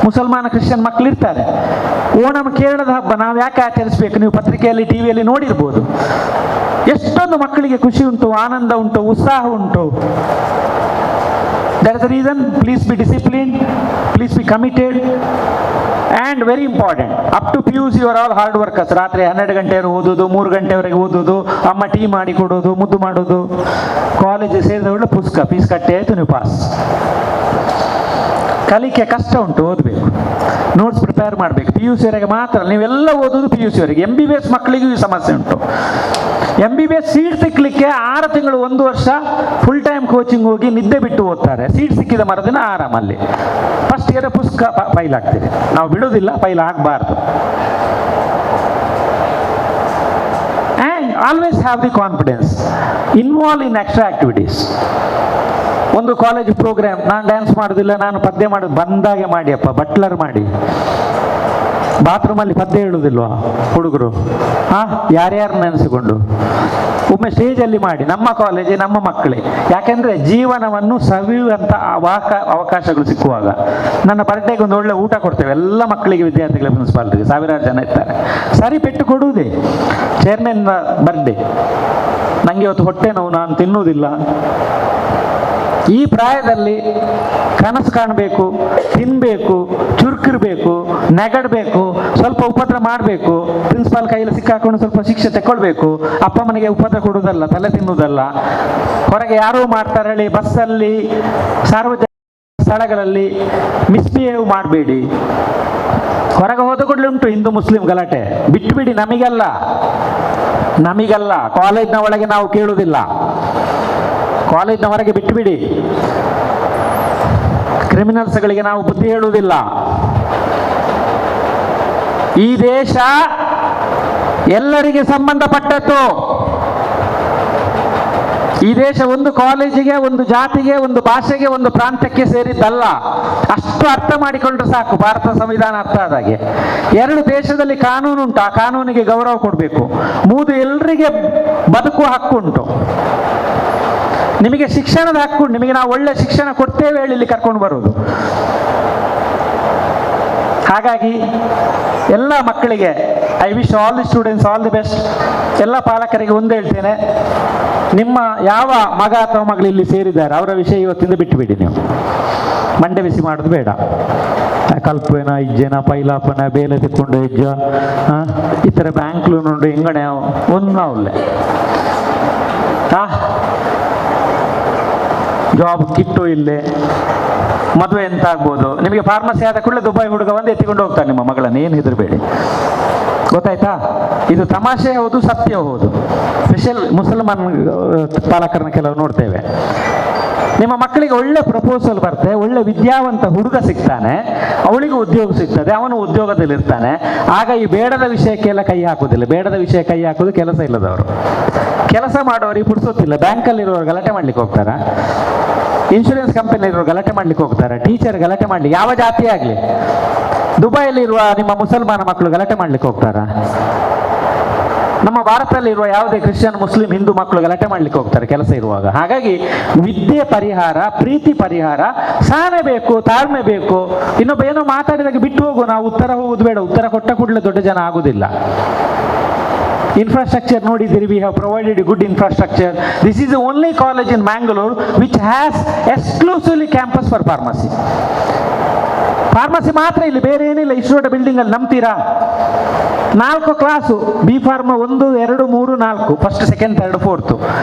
ಮುಸಲ್ಮಾನ ಕ್ರಿಶ್ಚಿಯನ್ ಮಕ್ಕಳು ಇರ್ತಾರೆ. ಓಣಂ ಕೇರಳದ ಹಬ್ಬ, ನಾವು ಯಾಕೆ ಆಚರಿಸಬೇಕು? ನೀವು ಪತ್ರಿಕೆಯಲ್ಲಿ, ಟಿವಿಯಲ್ಲಿ ನೋಡಿರ್ಬೋದು. ಎಷ್ಟೊಂದು ಮಕ್ಕಳಿಗೆ ಖುಷಿ ಉಂಟು, ಆನಂದ ಉಂಟು, ಉತ್ಸಾಹ ಉಂಟು. That is the reason. Please be disciplined, please be committed. And very important, up to PUC you are all hard workers. ರಾತ್ರಿ 12 ಗಂಟೆವರೆಗೆ ಓದೋದು, 3 ಗಂಟೆವರೆಗೆ ಓದೋದು, ಅಮ್ಮ ಟೀ ಮಾಡಿ ಕೊಡೋದು, ಮುದ್ದು ಮಾಡೋದು. ಕಾಲೇಜ್ ಸೇರಿದ ಒಳ್ಳೆ ಪುಸ್ತಕ ಫೀಸ್ ಕಟ್ಟಿ ಆಯಿತು, ನೀವು ಪಾಸ್. ಕಲಿಕೆ ಕಷ್ಟ ಉಂಟು, ಓದಬೇಕು, ನೋಟ್ಸ್ ಪ್ರಿಪೇರ್ ಮಾಡಬೇಕು. PUC ವರೆಗೆ ಮಾತ್ರ ನೀವೆಲ್ಲ ಓದೋದು, PUC ವರೆಗೆ. MBBS ಮಕ್ಕಳಿಗೂ ಈ ಸಮಸ್ಯೆ ಉಂಟು. MBBS ಸೀಟ್ ಸಿಕ್ಕಲಿಕ್ಕೆ 6 ತಿಂಗಳು 1 ವರ್ಷ ಫುಲ್ ಟೈಮ್ ಕೋಚಿಂಗ್ ಹೋಗಿ ನಿದ್ದೆ ಬಿಟ್ಟು ಓದ್ತಾರೆ. ಸೀಟ್ ಸಿಕ್ಕಿದ ಮರುದಿನ ಆರಾಮಲ್ಲಿ ಫಸ್ಟ್ ಇಯರ್ ಪುಸ್ತಕ ಫೈಲ್ ಆಗ್ತದೆ. ನಾವು ಬಿಡೋದಿಲ್ಲ, ಫೈಲ್ ಆಗಬಾರ್ದು. And always have the confidence, involve in extra activities. ಒಂದು ಕಾಲೇಜ್ ಪ್ರೋಗ್ರಾಮ್, ನಾನು ಡ್ಯಾನ್ಸ್ ಮಾಡೋದಿಲ್ಲ, ನಾನು ಪದ್ಯ ಮಾಡೋದು, ಬಂದಾಗೆ ಮಾಡಿಯಪ್ಪ, ಬಟ್ಲರ್ ಮಾಡಿ. ಬಾತ್ರೂಮಲ್ಲಿ ಪದ್ಯ ಹೇಳುವುದಿಲ್ವಾ ಹುಡುಗರು? ಯಾರ್ಯಾರು ನೆನೆಸಿಕೊಂಡು ಒಮ್ಮೆ ಸ್ಟೇಜಲ್ಲಿ ಮಾಡಿ, ನಮ್ಮ ಕಾಲೇಜೇ ನಮ್ಮ ಮಕ್ಕಳೇ. ಯಾಕೆಂದರೆ ಜೀವನವನ್ನು ಸವಿಯುವಂಥ ಅವಕಾಶಗಳು ಸಿಕ್ಕುವಾಗ ನನ್ನ ಬರ್ಡೇಗೆ ಒಂದು ಒಳ್ಳೆ ಊಟ ಕೊಡ್ತೇವೆ ಎಲ್ಲ ಮಕ್ಕಳಿಗೆ, ವಿದ್ಯಾರ್ಥಿಗಳ ಮುನ್ಸಿಪಾಲಿಟಿಗೆ ಸಾವಿರಾರು ಜನ ಇರ್ತಾರೆ. ಸರಿ ಪೆಟ್ಟು ಕೊಡುವುದೇ ಚೇರ್ಮನ್ ಬರ್ಡೇ. ನನಗೆ ಇವತ್ತು ಹೊಟ್ಟೆ ನೋವು, ನಾನು ತಿನ್ನುವುದಿಲ್ಲ. ಈ ಪ್ರಾಯದಲ್ಲಿ ಕನಸು ಕಾಣಬೇಕು, ತಿನ್ನಬೇಕು, ಚುರುಕಿರಬೇಕು, ನೆಗಡಬೇಕು, ಸ್ವಲ್ಪ ಉಪದ್ರ ಮಾಡಬೇಕು, ಪ್ರಿನ್ಸಿಪಾಲ್ ಕೈಯಲ್ಲಿ ಸಿಕ್ಕಾಕೊಂಡು ಸ್ವಲ್ಪ ಶಿಕ್ಷೆ ತಗೊಳ್ಬೇಕು. ಅಪ್ಪ ಮನೆಗೆ ಉಪದ್ರ ಕೊಡುವುದಲ್ಲ, ತಲೆ ತಿನ್ನುವುದಲ್ಲ. ಹೊರಗೆ ಯಾರೋ ಮಾಡ್ತಾರೆ ಹೇಳಿ ಬಸ್ಸಲ್ಲಿ, ಸಾರ್ವಜನಿಕ ಸ್ಥಳಗಳಲ್ಲಿ ಮಿಸ್ಬಿಹೇವ್ ಮಾಡಬೇಡಿ. ಹೊರಗೆ ಹೋದ ಕೂಡಲೇ ಉಂಟು ಹಿಂದೂ ಮುಸ್ಲಿಂ ಗಲಾಟೆ, ಬಿಟ್ಟುಬಿಡಿ. ನಮಗಲ್ಲ, ಕಾಲೇಜ್ನ ಒಳಗೆ ನಾವು ಕೇಳುವುದಿಲ್ಲ, ಕಾಲೇಜ್ನ ಹೊರಗೆ ಬಿಟ್ಟುಬಿಡಿ. ಕ್ರಿಮಿನಲ್ಸ್ಗಳಿಗೆ ನಾವು ಬುದ್ಧಿ ಹೇಳುವುದಿಲ್ಲ. ಈ ದೇಶ ಎಲ್ಲರಿಗೆ ಸಂಬಂಧಪಟ್ಟದ್ದು. ಈ ದೇಶ ಒಂದು ಕಾಲೇಜಿಗೆ, ಒಂದು ಜಾತಿಗೆ, ಒಂದು ಭಾಷೆಗೆ, ಒಂದು ಪ್ರಾಂತ್ಯಕ್ಕೆ ಸೇರಿದ್ದಲ್ಲ. ಅಷ್ಟು ಅರ್ಥ ಮಾಡಿಕೊಂಡ್ರೆ ಸಾಕು. ಭಾರತ ಸಂವಿಧಾನ ಅರ್ಥ ಆದಾಗೆ 2 ದೇಶದಲ್ಲಿ ಕಾನೂನು ಉಂಟು, ಆ ಕಾನೂನಿಗೆ ಗೌರವ ಕೊಡಬೇಕು. 3 ಎಲ್ಲರಿಗೆ ಬದುಕುವ ಹಕ್ಕುಂಟು. ನಿಮಗೆ ಶಿಕ್ಷಣದ ಹಕ್ಕು, ನಿಮಗೆ ನಾವು ಒಳ್ಳೆ ಶಿಕ್ಷಣ ಕೊಡ್ತೇವೆ ಹೇಳಿ ಇಲ್ಲಿ ಕರ್ಕೊಂಡು ಬರೋದು. ಹಾಗಾಗಿ ಎಲ್ಲ ಮಕ್ಕಳಿಗೆ I wish all the students all the best. ಎಲ್ಲ ಪಾಲಕರಿಗೆ ಒಂದು ಹೇಳ್ತೇನೆ, ನಿಮ್ಮ ಯಾವ ಮಗ ಅಥವಾ ಮಗಳು ಇಲ್ಲಿ ಸೇರಿದ್ದಾರೆ ಅವರ ವಿಷಯ ಇವತ್ತಿಂದ ಬಿಟ್ಟುಬಿಡಿ. ನೀವು ಮಂಡೆ ಬಿಸಿ ಮಾಡೋದು ಬೇಡ. ಕಲ್ಪನ ಇಜ್ಜೆನ ಪೈಲಾಪನ ಬೇಲೆ ತೆಕ್ಕೊಂಡು ಹೆಜ್ಜ ಈ ಥರ ಬ್ಯಾಂಕ್ಲು ನೋಡು ಹಿಂಗಣೆ ಒಂದು ಅವಲ್ಲೇ ಜಾಬ್ ಕಿಟ್ಟು ಇಲ್ಲೇ ಮದುವೆ ಎಂತ ಆಗ್ಬೋದು. ನಿಮಗೆ ಫಾರ್ಮಸಿ ಆದ ಕೂಡಲೇ ದುಬೈ ಹುಡುಗ ಬಂದು ಎತ್ತಿಕೊಂಡು ಹೋಗ್ತಾನೆ ನಿಮ್ಮ ಮಗಳನ್ನು. ಏನು ಹೆದರಬೇಡಿ, ಗೊತ್ತಾಯ್ತಾ? ಇದು ತಮಾಷೆ ಹೌದು, ಸತ್ಯ ಹೌದು. ಸ್ಪೆಷಲ್ ಮುಸಲ್ಮಾನ್ ಪಾಲಕರನ್ನ ಕೆಲವು ನೋಡ್ತೇವೆ. ನಿಮ್ಮ ಮಕ್ಕಳಿಗೆ ಒಳ್ಳೆ ಪ್ರಪೋಸಲ್ ಬರ್ತದೆ, ಒಳ್ಳೆ ವಿದ್ಯಾವಂತ ಹುಡುಗ ಸಿಗ್ತಾನೆ, ಅವಳಿಗೂ ಉದ್ಯೋಗ ಸಿಗ್ತದೆ, ಅವನು ಉದ್ಯೋಗದಲ್ಲಿರ್ತಾನೆ. ಆಗ ಈ ಬೇಡದ ವಿಷಯಕ್ಕೆಲ್ಲ ಕೈ ಹಾಕುವುದಿಲ್ಲ. ಬೇಡದ ವಿಷಯ ಕೈ ಹಾಕೋದು ಕೆಲಸ ಇಲ್ಲದವರು. ಕೆಲಸ ಮಾಡೋರಿಗೆ ಪುಡ್ಸೋತಿಲ್ಲ. ಬ್ಯಾಂಕಲ್ಲಿರೋರು ಗಲಾಟೆ ಮಾಡ್ಲಿಕ್ಕೆ ಹೋಗ್ತಾರ, ಇನ್ಶೂರೆನ್ಸ್ ಕಂಪನಿಯಲ್ಲಿರೋರು ಗಲಾಟೆ ಮಾಡ್ಲಿಕ್ಕೆ ಹೋಗ್ತಾರ, ಟೀಚರ್ ಗಲಾಟೆ ಮಾಡ್ಲಿಕ್ಕೆ, ಯಾವ ಜಾತಿ ಆಗಲಿ. ದುಬೈಯಲ್ಲಿರುವ ನಿಮ್ಮ ಮುಸಲ್ಮಾನ ಮಕ್ಕಳು ಗಲಾಟೆ ಮಾಡ್ಲಿಕ್ಕೆ ಹೋಗ್ತಾರ. ನಮ್ಮ ಭಾರತದಲ್ಲಿರುವ ಯಾವುದೇ ಕ್ರಿಶ್ಚಿಯನ್, ಮುಸ್ಲಿಂ, ಹಿಂದೂ ಮಕ್ಕಳು ಗಲಾಟೆ ಮಾಡ್ಲಿಕ್ಕೆ ಹೋಗ್ತಾರೆ ಕೆಲಸ ಇರುವಾಗ. ಹಾಗಾಗಿ ವಿದ್ಯೆ ಪರಿಹಾರ, ಪ್ರೀತಿ ಪರಿಹಾರ, ಸಹನೆ ಬೇಕು, ತಾಳ್ಮೆ ಬೇಕು. ಇನ್ನೊಬ್ಬ ಏನೋ ಮಾತಾಡಿದಾಗ ಬಿಟ್ಟು ಹೋಗು, ನಾವು ಉತ್ತರ ಹೋಗುದು ಬೇಡ. ಉತ್ತರ ಕೊಟ್ಟ ಕೂಡಲೇ ದೊಡ್ಡ ಜನ ಆಗುದಿಲ್ಲ. Infrastructure ನೋಡಿದ್ದೀರಿ, we have provided a good infrastructure. This is the only college in Mangalore which has exclusively campus for pharmacy. Pharmacy ಮಾತ್ರ ಇಲ್ಲಿ, ಬೇರೆ ಏನಿಲ್ಲ. ಇಷ್ಟು ದೊಡ್ಡ ಬಿಲ್ಡಿಂಗ್ ಅಲ್ಲಿ ನಂಬ್ತೀರಾ? 4 class, B pharma 1, 2, 3, 4, first, second, third, fourth.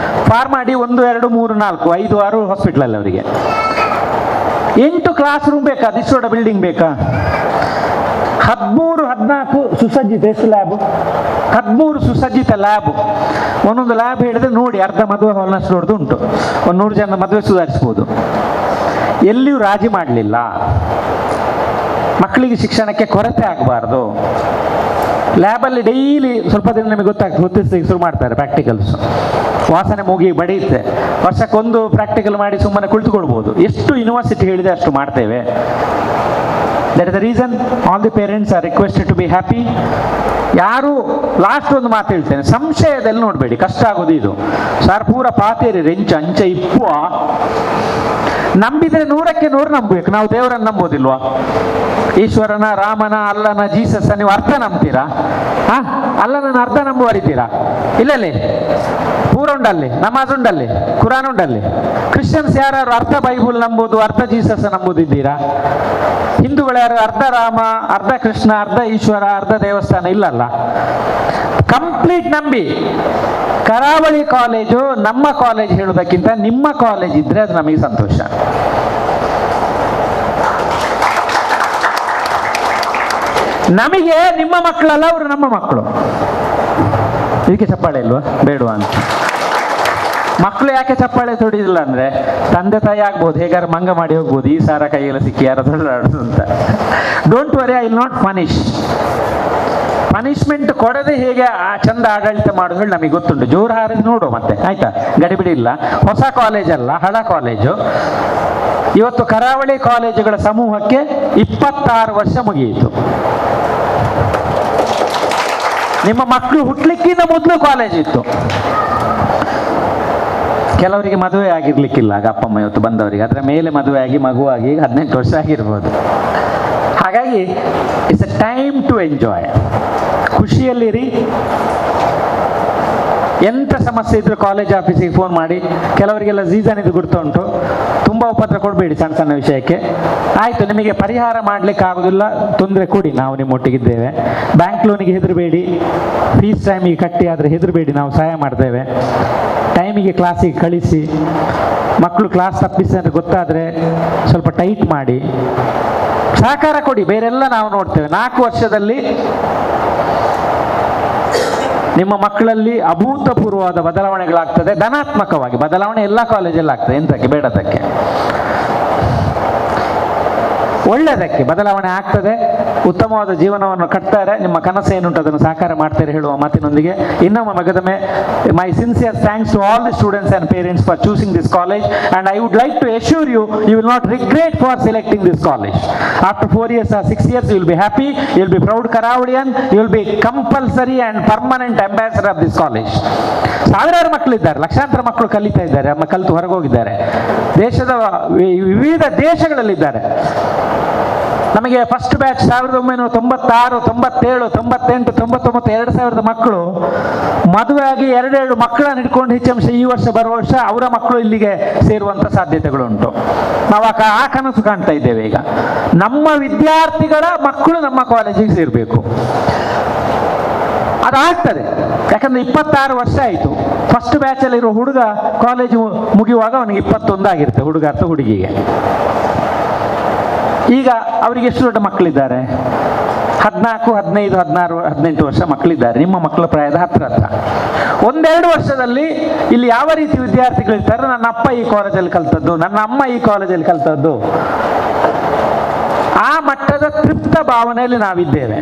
Pharma D 1, 2, 3, 4, 5, 6 hospital ಅವರಿಗೆ. 8 class room ಬೇಕಾ? ಇಷ್ಟು ದೊಡ್ಡ ಬಿಲ್ಡಿಂಗ್ ಬೇಕಾ? 13, 14 ಸುಸಜ್ಜಿತ. ಎಷ್ಟು ಲ್ಯಾಬ್? 13 ಸುಸಜ್ಜಿತ ಲ್ಯಾಬ್. ಒಂದೊಂದು ಲ್ಯಾಬ್ ಹೇಳಿದ್ರೆ ನೋಡಿ, ಅರ್ಧ ಮದುವೆ ಹಾಲ್ನಷ್ಟು ದೊಡ್ಡದು ಉಂಟು. 100 ಜನ ಮದುವೆ ಸುಧಾರಿಸ್ಬೋದು. ಎಲ್ಲಿಯೂ ರಾಜಿ ಮಾಡಲಿಲ್ಲ. ಮಕ್ಕಳಿಗೆ ಶಿಕ್ಷಣಕ್ಕೆ ಕೊರತೆ ಆಗಬಾರ್ದು. ಲ್ಯಾಬಲ್ಲಿ ಡೈಲಿ ಸ್ವಲ್ಪ ದಿನ ನಿಮಗೆ ಗೊತ್ತಿಸ್ಲಿಕ್ಕೆ ಶುರು ಮಾಡ್ತಾರೆ ಪ್ರಾಕ್ಟಿಕಲ್ಸ್. ವಾಸನೆ ಮೂಗಿ ಬಡಿಯುತ್ತೆ. ವರ್ಷಕ್ಕೊಂದು ಪ್ರಾಕ್ಟಿಕಲ್ ಮಾಡಿ ಸುಮ್ಮನೆ ಕುಳಿತುಕೊಳ್ಬೋದು. ಎಷ್ಟು ಯೂನಿವರ್ಸಿಟಿ ಹೇಳಿದೆ ಅಷ್ಟು ಮಾಡ್ತೇವೆ. That is the reason all the parents are requested to be happy. ಯಾರು ಲಾಸ್ಟ್ ಒಂದು ಮಾತು ಹೇಳ್ತೇನೆ, ಸಂಶಯದಲ್ಲಿ ನೋಡಬೇಡಿ, ಕಷ್ಟ ಆಗೋದು ಇದು. ಸಾರ್ ಪೂರ ಪಾತೇರಿ ರೆಂಚ ಅಂಚ ಇಪ್ಪು ನಂಬಿದ್ರೆ 100ಕ್ಕೆ 100 ನಂಬಬೇಕು. ನಾವು ದೇವರನ್ನು ನಂಬೋದಿಲ್ವಾ? ಈಶ್ವರನ, ರಾಮನ, ಅಲ್ಲನ, ಜೀಸಸ್ ನೀವು ಅರ್ಥ ನಂಬ್ತೀರಾ? ಅಲ್ಲನ ಅರ್ಧ ನಂಬುವರಿದ್ದೀರಾ? ಇಲ್ಲಲ್ಲಿ ಪೂರ ಉಂಡಲ್ಲಿ, ನಮಾಜ್ ಉಂಡಲ್ಲಿ, ಕುರಾನ್ ಉಂಡಲ್ಲಿ. ಕ್ರಿಶ್ಚಿಯನ್ಸ್ ಯಾರು ಅರ್ಧ ಬೈಬಲ್ ನಂಬೋದು, ಅರ್ಧ ಜೀಸಸ್ ನಂಬುದಿದ್ದೀರಾ? ಹಿಂದೂಗಳು ಯಾರು ಅರ್ಧ ರಾಮ, ಅರ್ಧ ಕೃಷ್ಣ, ಅರ್ಧ ಈಶ್ವರ, ಅರ್ಧ ದೇವಸ್ಥಾನ? ಇಲ್ಲಲ್ಲ, ಕಂಪ್ಲೀಟ್ ನಂಬಿ. ಕರಾವಳಿ ಕಾಲೇಜು ನಮ್ಮ ಕಾಲೇಜ್ ಹೇಳೋದಕ್ಕಿಂತ ನಿಮ್ಮ ಕಾಲೇಜ್ ಇದ್ರೆ ಅದು ನಮಗೆ ಸಂತೋಷ. ನಮಗೆ ನಿಮ್ಮ ಮಕ್ಕಳಲ್ಲ, ಅವರು ನಮ್ಮ ಮಕ್ಕಳು. ಇದಕ್ಕೆ ಚಪ್ಪಾಳೆ ಇಲ್ವಾ? ಬೇಡವಾ ಅಂತ. ಮಕ್ಕಳು ಯಾಕೆ ಚಪ್ಪಾಳೆ ತೊಡಿದಿಲ್ಲ ಅಂದ್ರೆ, ತಂದೆ ತಾಯಿ ಆಗ್ಬೋದು, ಹೇಗಾರು ಮಂಗ ಮಾಡಿ ಹೋಗ್ಬೋದು, ಈ ಸಾರ ಕೈಯೆಲ್ಲ ಸಿಕ್ಕಿ ಯಾರ ತೊಡಾಡುದು ಅಂತ. Don't worry, I will not punish. Punishment ಕೊಡದೆ ಹೇಗೆ ಆ ಚಂದ ಆಡಳಿತ ಮಾಡೋದು ಹೇಳಿ ನಮಗೆ ಗೊತ್ತುಂಟು. ಜೋರು ಹಾರಿದ್ ನೋಡು ಮತ್ತೆ, ಆಯ್ತಾ? ಗಡಿಬಿಡಿ ಇಲ್ಲ. ಹೊಸ ಕಾಲೇಜ್ ಅಲ್ಲ, ಹಳ ಕಾಲೇಜು. ಇವತ್ತು ಕರಾವಳಿ ಕಾಲೇಜುಗಳ ಸಮೂಹಕ್ಕೆ 26 ವರ್ಷ ಮುಗಿಯಿತು. ನಿಮ್ಮ ಮಕ್ಕಳು ಹುಟ್ಟಲಿಕ್ಕಿಂತ ಮೊದಲು ಕಾಲೇಜ್ ಇತ್ತು. ಕೆಲವರಿಗೆ ಮದುವೆ ಆಗಿರ್ಲಿಕ್ಕಿಲ್ಲ ಆಗ ಅಪ್ಪ ಅಮ್ಮ ಇವತ್ತು ಬಂದವರಿಗೆ, ಅದರ ಮೇಲೆ ಮದುವೆ ಆಗಿ ಮಗುವಾಗಿ 18 ವರ್ಷ ಆಗಿರ್ಬೋದು. ಹಾಗಾಗಿ it's a time to enjoy. ಖುಷಿಯಲ್ಲಿರಿ. ಎಂಥ ಸಮಸ್ಯೆ ಇದ್ರೂ ಕಾಲೇಜ್ ಆಫೀಸಿಗೆ ಫೋನ್ ಮಾಡಿ. ಕೆಲವರಿಗೆಲ್ಲ ಸೀಸನ್ ಇದು ಗುರುತುಂಟು, ತುಂಬ ಉಪದ್ರ ಕೊಡಬೇಡಿ ಸಣ್ಣ ಸಣ್ಣ ವಿಷಯಕ್ಕೆ. ಆಯಿತು, ನಿಮಗೆ ಪರಿಹಾರ ಮಾಡಲಿಕ್ಕೆ ಆಗೋದಿಲ್ಲ, ತೊಂದರೆ ಕೊಡಿ, ನಾವು ನಿಮ್ಮೊಟ್ಟಿಗಿದ್ದೇವೆ. ಬ್ಯಾಂಕ್ ಲೋನಿಗೆ ಹೆದರಬೇಡಿ, ಫೀಸ್ ಟೈಮಿಗೆ ಕಟ್ಟಿ ಆದರೆ ಹೆದರಬೇಡಿ, ನಾವು ಸಹಾಯ ಮಾಡ್ತೇವೆ. ಟೈಮಿಗೆ ಕ್ಲಾಸಿಗೆ ಕಳಿಸಿ. ಮಕ್ಕಳು ಕ್ಲಾಸ್ ತಪ್ಪಿಸಿದ್ರೆ ಗೊತ್ತಾದರೆ ಸ್ವಲ್ಪ ಟೈಟ್ ಮಾಡಿ, ಸಹಕಾರ ಕೊಡಿ. ಬೇರೆಲ್ಲ ನಾವು ನೋಡ್ತೇವೆ. 4 ವರ್ಷದಲ್ಲಿ ನಿಮ್ಮ ಮಕ್ಕಳಲ್ಲಿ ಅಭೂತಪೂರ್ವವಾದ ಬದಲಾವಣೆಗಳಾಗ್ತದೆ. ಧನಾತ್ಮಕವಾಗಿ ಬದಲಾವಣೆ ಎಲ್ಲ ಕಾಲೇಜಲ್ಲಿ ಆಗ್ತದೆ. ಎಂತಕ್ಕೆ ಬೇಡದಕ್ಕೆ, ಒಳ್ಳೆಯದಕ್ಕೆ ಬದಲಾವಣೆ ಆಗ್ತದೆ. ಉತ್ತಮವಾದ ಜೀವನವನ್ನು ಕಟ್ತಾರೆ. ನಿಮ್ಮ ಕನಸು ಏನುಂಟು ಅದನ್ನು ಸಾಕಾರ ಮಾಡ್ತಾರೆ ಹೇಳುವ ಮಾತಿನೊಂದಿಗೆ ಇನ್ನೊಮ್ಮೆ ಮಗದೊಮ್ಮೆ my sincere thanks to all the students and parents for choosing this college, and I would like to assure you will not regret for selecting this college. After 4 years or 6 years you will be happy, you will be proud Karavalian, you will be compulsory and permanent ambassador of this college. ಸಾವಿರಾರು ಮಕ್ಕಳಿದ್ದಾರೆ, ಲಕ್ಷಾಂತರ ಮಕ್ಕಳು ಕಲಿತಾ ಇದ್ದಾರೆ, ಅಮ್ಮ ಕಲಿತು ಹೊರಗೋಗಿದ್ದಾರೆ, ದೇಶದ ವಿವಿಧ ದೇಶಗಳಲ್ಲಿದ್ದಾರೆ. ನಮಗೆ ಫಸ್ಟ್ ಬ್ಯಾಚ್ 1996, 97, 98, 99, 2000 ಮಕ್ಕಳು ಮದುವೆ ಆಗಿ 2 ಮಕ್ಕಳನ್ನು ಹಿಡ್ಕೊಂಡು ಹೆಚ್ಚಂಶ ಈ ವರ್ಷ ಬರುವ ವರ್ಷ ಅವರ ಮಕ್ಕಳು ಇಲ್ಲಿಗೆ ಸೇರುವಂಥ ಸಾಧ್ಯತೆಗಳುಂಟು. ನಾವು ಆ ಕನಸು ಕಾಣ್ತಾ ಇದ್ದೇವೆ. ಈಗ ನಮ್ಮ ವಿದ್ಯಾರ್ಥಿಗಳ ಮಕ್ಕಳು ನಮ್ಮ ಕಾಲೇಜಿಗೆ ಸೇರಬೇಕು. ಅದಾಗ್ತದೆ. ಯಾಕಂದ್ರೆ 26 ವರ್ಷ ಆಯಿತು. ಫಸ್ಟ್ ಬ್ಯಾಚಲ್ಲಿರೋ ಹುಡುಗ ಕಾಲೇಜು ಮುಗಿಯುವಾಗ ಅವನಿಗೆ 21 ಆಗಿರುತ್ತೆ, ಹುಡುಗ ಅಥವಾ ಹುಡುಗಿಗೆ. ಈಗ ಅವರಿಗೆ ಎಷ್ಟು ದೊಡ್ಡ ಮಕ್ಕಳಿದ್ದಾರೆ? 14, 15, 16, 18 ವರ್ಷ ಮಕ್ಕಳಿದ್ದಾರೆ. ನಿಮ್ಮ ಮಕ್ಕಳ ಪ್ರಾಯದ ಹತ್ರ 1-2 ವರ್ಷದಲ್ಲಿ ಇಲ್ಲಿ ಯಾವ ರೀತಿ ವಿದ್ಯಾರ್ಥಿಗಳಿರ್ತಾರೆ, ನನ್ನ ಅಪ್ಪ ಈ ಕಾಲೇಜಲ್ಲಿ ಕಲ್ತದ್ದು, ನನ್ನ ಅಮ್ಮ ಈ ಕಾಲೇಜಲ್ಲಿ ಕಲ್ತದ್ದು, ಆ ಮಟ್ಟದ ತೃಪ್ತ ಭಾವನೆಯಲ್ಲಿ ನಾವಿದ್ದೇವೆ.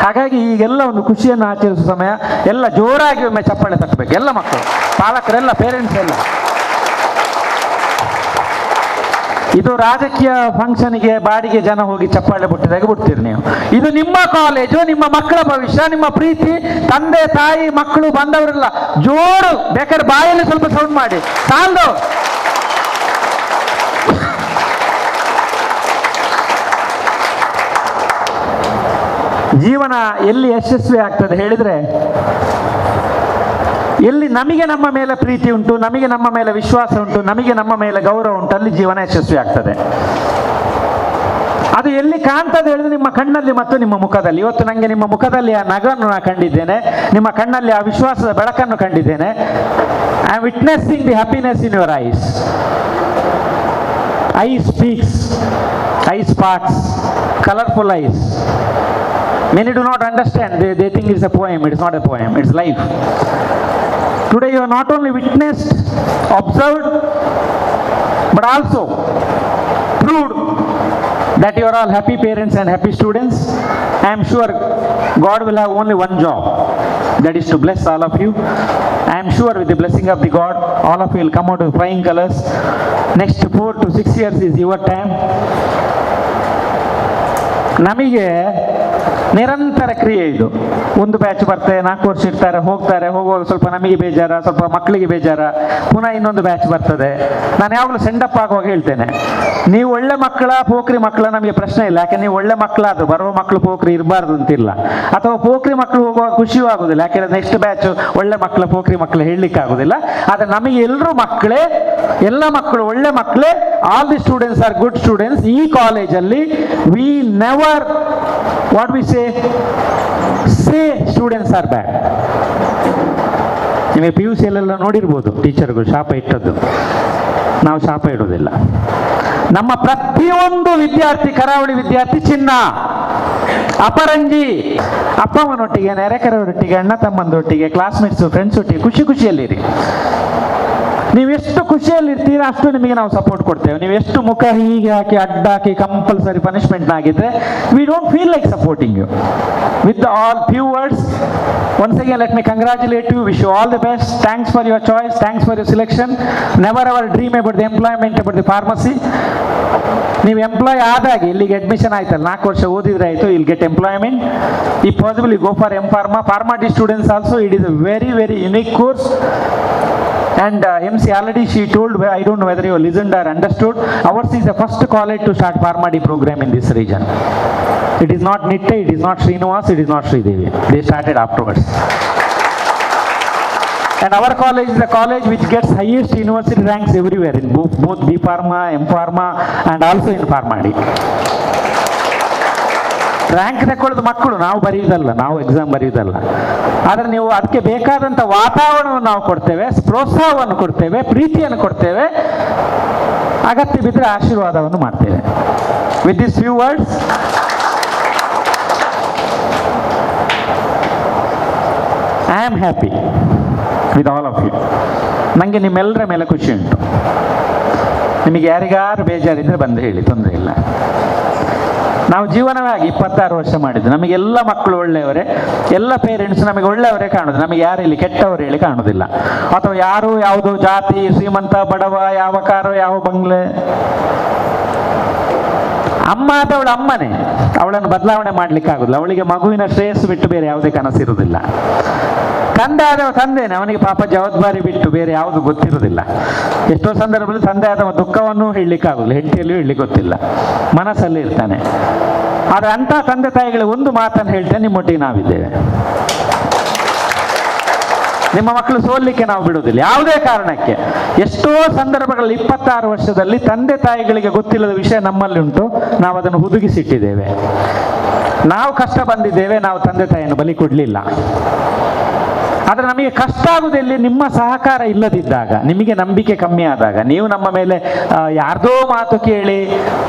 ಹಾಗಾಗಿ ಈಗೆಲ್ಲ ಒಂದು ಖುಷಿಯನ್ನು ಆಚರಿಸುವ ಸಮಯ. ಎಲ್ಲ ಜೋರಾಗಿ ಒಮ್ಮೆ ಚಪ್ಪಾಳೆ ತಟ್ಟಬೇಕು, ಎಲ್ಲ ಮಕ್ಕಳು, ಪಾಲಕರೆಲ್ಲ, ಪೇರೆಂಟ್ಸ್ ಎಲ್ಲ. ಇದು ರಾಜಕೀಯ ಫಂಕ್ಷನ್ಗೆ ಬಾಡಿಗೆ ಜನ ಹೋಗಿ ಚಪ್ಪಾಳೆ ಬಿಟ್ಟಿದಾಗ ಬಿಡ್ತೀರಿ ನೀವು. ಇದು ನಿಮ್ಮ ಕಾಲೇಜು, ನಿಮ್ಮ ಮಕ್ಕಳ ಭವಿಷ್ಯ, ನಿಮ್ಮ ಪ್ರೀತಿ. ತಂದೆ ತಾಯಿ ಮಕ್ಕಳು ಬಂದವರೆಲ್ಲ ಜೋರು, ಬೇಕಾದ್ರೆ ಬಾಯಲ್ಲಿ ಸ್ವಲ್ಪ ಸೌಂಡ್ ಮಾಡಿ, ಸಾಲ್ದು. ಜೀವನ ಎಲ್ಲಿ ಯಶಸ್ವಿ ಆಗ್ತದೆ ಹೇಳಿದ್ರೆ, ಎಲ್ಲಿ ನಮಗೆ ನಮ್ಮ ಮೇಲೆ ಪ್ರೀತಿ ಉಂಟು, ನಮಗೆ ನಮ್ಮ ಮೇಲೆ ವಿಶ್ವಾಸ ಉಂಟು, ನಮಗೆ ನಮ್ಮ ಮೇಲೆ ಗೌರವ ಉಂಟು, ಅಲ್ಲಿ ಜೀವನ ಯಶಸ್ವಿ ಆಗ್ತದೆ. ಅದು ಎಲ್ಲಿ ಕಾಣ್ತದೆ ಹೇಳಿದ್ರೆ ನಿಮ್ಮ ಕಣ್ಣಲ್ಲಿ ಮತ್ತು ನಿಮ್ಮ ಮುಖದಲ್ಲಿ. ಇವತ್ತು ನನಗೆ ನಿಮ್ಮ ಮುಖದಲ್ಲಿ ಆ ನಗನ್ನು ನಾನು ಕಂಡಿದ್ದೇನೆ, ನಿಮ್ಮ ಕಣ್ಣಲ್ಲಿ ಆ ವಿಶ್ವಾಸದ ಬೆಳಕನ್ನು ಕಂಡಿದ್ದೇನೆ. I am witnessing the happiness in your eyes. I speaks, I sparks, colourful ice. Many do not understand, they think it's a poem. It's not a poem, it's life. Today you have not only witnessed, observed, but also proved that you are all happy parents and happy students. I am sure God will have only one job, that is to bless all of you. I am sure with the blessing of the God, all of you will come out with flying colors. Next 4 to 6 years is your time. ನಮಗೆ ನಿರಂತರ ಕ್ರಿಯೆ ಇದು. ಒಂದು batch ಬರ್ತದೆ, 4 ವರ್ಷ ಇರ್ತಾರೆ, ಹೋಗ್ತಾರೆ, ಹೋಗುವಾಗ ಸ್ವಲ್ಪ ನಮಗೆ ಬೇಜಾರ, ಸ್ವಲ್ಪ ಮಕ್ಕಳಿಗೆ ಬೇಜಾರ, ಪುನಃ ಇನ್ನೊಂದು ಬ್ಯಾಚ್ ಬರ್ತದೆ. ನಾನು ಯಾವಾಗಲೂ ಸೆಂಡಪ್ ಆಗುವಾಗ ಹೇಳ್ತೇನೆ, ನೀವು ಒಳ್ಳೆ ಮಕ್ಕಳ ಪೋಖ್ರಿ ಮಕ್ಕಳ ನಮಗೆ ಪ್ರಶ್ನೆ ಇಲ್ಲ. ಯಾಕೆ ನೀವು ಒಳ್ಳೆ ಮಕ್ಕಳಾದ್ರು ಬರುವ ಮಕ್ಕಳು ಪೋಖ್ರಿ ಇರಬಾರ್ದು ಅಂತಿಲ್ಲ, ಅಥವಾ ಪೋಖ್ರಿ ಮಕ್ಕಳು ಹೋಗುವಾಗ ಖುಷಿಯೂ ಆಗೋದಿಲ್ಲ. ಯಾಕೆಂದ್ರೆ ನೆಕ್ಸ್ಟ್ ಬ್ಯಾಚ್ ಒಳ್ಳೆ ಮಕ್ಕಳ ಪೋಖ್ರಿ ಮಕ್ಕಳು ಹೇಳಲಿಕ್ಕೆ ಆಗೋದಿಲ್ಲ. ಆದರೆ ನಮಗೆ ಎಲ್ಲರೂ ಮಕ್ಕಳೇ, ಎಲ್ಲ ಮಕ್ಕಳು ಒಳ್ಳೆ ಮಕ್ಕಳೇ. All the students are good students. ಈ ಕಾಲೇಜಲ್ಲಿ we never what we say students are bad. ನಿಮಗೆ PUC ಯಲ್ಲೆಲ್ಲ ನೋಡಿರ್ಬೋದು ಟೀಚರ್ಗಳು ಶಾಪ ಇಟ್ಟದ್ದು. ನಾವು ಶಾಪ ಇಡೋದಿಲ್ಲ. ನಮ್ಮ ಪ್ರತಿಯೊಂದು ವಿದ್ಯಾರ್ಥಿ, ಕರಾವಳಿ ವಿದ್ಯಾರ್ಥಿ ಚಿನ್ನ, ಅಪರಂಜಿ. ಅಪ್ಪ ಅಮ್ಮನೊಟ್ಟಿಗೆ, ನೆರೆಕರವರೊಟ್ಟಿಗೆ, ಅಣ್ಣ ತಮ್ಮಂದೊಟ್ಟಿಗೆ, ಕ್ಲಾಸ್ಮೇಟ್ಸು, ಫ್ರೆಂಡ್ಸ್ ಒಟ್ಟಿಗೆ ಖುಷಿ ಖುಷಿಯಲ್ಲಿರಿ. ನೀವು ಎಷ್ಟು ಖುಷಿಯಲ್ಲಿರ್ತೀರ ಅಷ್ಟು ನಿಮಗೆ ನಾವು ಸಪೋರ್ಟ್ ಕೊಡ್ತೇವೆ. ನೀವು ಎಷ್ಟು ಮುಖ ಹೀಗೆ ಹಾಕಿ ಅಡ್ಡ ಹಾಕಿ ಕಂಪಲ್ಸರಿ ಪನಿಷ್ಮೆಂಟ್ ಆಗಿದ್ರೆ we don't feel like supporting you. With all few words, once again let me congratulate you, wish you all the best. Thanks for your choice, thanks for your selection. Never ever dream about the employment, about the pharmacy. ನೀವು employ ಆದಾಗ ಇಲ್ಲಿಗೆ admission ಆಯ್ತಲ್ಲ, 4 ವರ್ಷ ಓದಿದ್ರೆ ಆಯಿತು, ಇಲ್ಲಿ get employment. ಈ possible you go for Pharma D students also, it is a very, very unique course. And MC already she told, I don't know whether you listened or understood, ours is the first college to start Pharma D program in this region. It is not Nitte, it is not Srinivas, it is not Sridevi. They started afterwards. And our college is the college which gets highest university ranks everywhere in both B Pharma, M Pharma and also in Pharma D. Rank ತಗೊಳ್ಳೋದು ಮಕ್ಕಳು, ನಾವು ಬರೆಯುವುದಲ್ಲ, ನಾವು exam ಬರೆಯುವುದಲ್ಲ. ಆದರೆ ನೀವು ಅದಕ್ಕೆ ಬೇಕಾದಂಥ ವಾತಾವರಣವನ್ನು ನಾವು ಕೊಡ್ತೇವೆ, ಪ್ರೋತ್ಸಾಹವನ್ನು ಕೊಡ್ತೇವೆ, ಪ್ರೀತಿಯನ್ನು ಕೊಡ್ತೇವೆ, ಅಗತ್ಯ ಬಿದ್ದರೆ ಆಶೀರ್ವಾದವನ್ನು ಮಾಡ್ತೇವೆ. With this few words I am happy with all of you. ನನಗೆ ನಿಮ್ಮೆಲ್ಲರ ಮೇಲೆ ಖುಷಿ ಉಂಟು. ನಿಮಗೆ ಯಾರಿಗಾರು ಬೇಜಾರಿದ್ದರೆ ಬಂದು ಹೇಳಿ, ತೊಂದರೆ ಇಲ್ಲ. ನಾವು ಜೀವನವಾಗಿ 26 ವರ್ಷ ಮಾಡಿದ್ದು, ನಮಗೆಲ್ಲ ಮಕ್ಕಳು ಒಳ್ಳೆಯವರೇ, ಎಲ್ಲ ಪೇರೆಂಟ್ಸ್ ನಮಗೆ ಒಳ್ಳೆಯವರೇ ಕಾಣುದು. ನಮಗೆ ಯಾರು ಇಲ್ಲಿ ಕೆಟ್ಟವರು ಹೇಳಿ ಕಾಣುವುದಿಲ್ಲ, ಅಥವಾ ಯಾರು ಯಾವುದೋ ಜಾತಿ, ಶ್ರೀಮಂತ ಬಡವ, ಯಾವ ಕಾರು ಯಾವ ಬಂಗ್ಲೆ. ಅಮ್ಮ ಆದವಳು ಅಮ್ಮನೇ, ಅವಳನ್ನು ಬದಲಾವಣೆ ಮಾಡ್ಲಿಕ್ಕೆ ಆಗುದಿಲ್ಲ. ಅವಳಿಗೆ ಮಗುವಿನ ಶ್ರೇಯಸ್ಸು ಬಿಟ್ಟು ಬೇರೆ ಯಾವುದೇ ಕನಸಿರುವುದಿಲ್ಲ. ತಂದೆ ಆದವ ತಂದೆನೇ, ಅವನಿಗೆ ಪಾಪ ಜವಾಬ್ದಾರಿ ಬಿಟ್ಟು ಬೇರೆ ಯಾವುದು ಗೊತ್ತಿರುವುದಿಲ್ಲ. ಎಷ್ಟೋ ಸಂದರ್ಭದಲ್ಲಿ ತಂದೆ ಆದವ ದುಃಖವನ್ನು ಹೇಳಲಿಕ್ಕಾಗಲ್ಲ, ಹೆಂಡತಿಯಲ್ಲೂ ಹೇಳಲಿಕ್ಕೆ ಗೊತ್ತಿಲ್ಲ, ಮನಸ್ಸಲ್ಲಿ ಇರ್ತಾನೆ. ಆದರೆ ಅಂಥ ತಂದೆ ತಾಯಿಗಳಿಗೆ ಒಂದು ಮಾತನ್ನು ಹೇಳ್ತೇನೆ, ನಿಮ್ಮೊಟ್ಟಿಗೆ ನಾವಿದ್ದೇವೆ. ನಿಮ್ಮ ಮಕ್ಕಳು ಸೋಲಿಕ್ಕೆ ನಾವು ಬಿಡುವುದಿಲ್ಲ ಯಾವುದೇ ಕಾರಣಕ್ಕೆ. ಎಷ್ಟೋ ಸಂದರ್ಭಗಳಲ್ಲಿ 26 ವರ್ಷದಲ್ಲಿ ತಂದೆ ತಾಯಿಗಳಿಗೆ ಗೊತ್ತಿಲ್ಲದ ವಿಷಯ ನಮ್ಮಲ್ಲಿ ಉಂಟು, ನಾವು ಅದನ್ನು ಹುದುಗಿಸಿಟ್ಟಿದ್ದೇವೆ. ನಾವು ಕಷ್ಟ ಬಂದಿದ್ದೇವೆ, ನಾವು ತಂದೆ ತಾಯಿಯನ್ನು ಬಲಿ ಕೊಡಲಿಲ್ಲ. ಆದರೆ ನಮಗೆ ಕಷ್ಟ ಆಗುವುದಲ್ಲಿ ನಿಮ್ಮ ಸಹಕಾರ ಇಲ್ಲದಿದ್ದಾಗ, ನಿಮಗೆ ನಂಬಿಕೆ ಕಮ್ಮಿ ಆದಾಗ, ನೀವು ನಮ್ಮ ಮೇಲೆ ಯಾರ್ದೋ ಮಾತು ಕೇಳಿ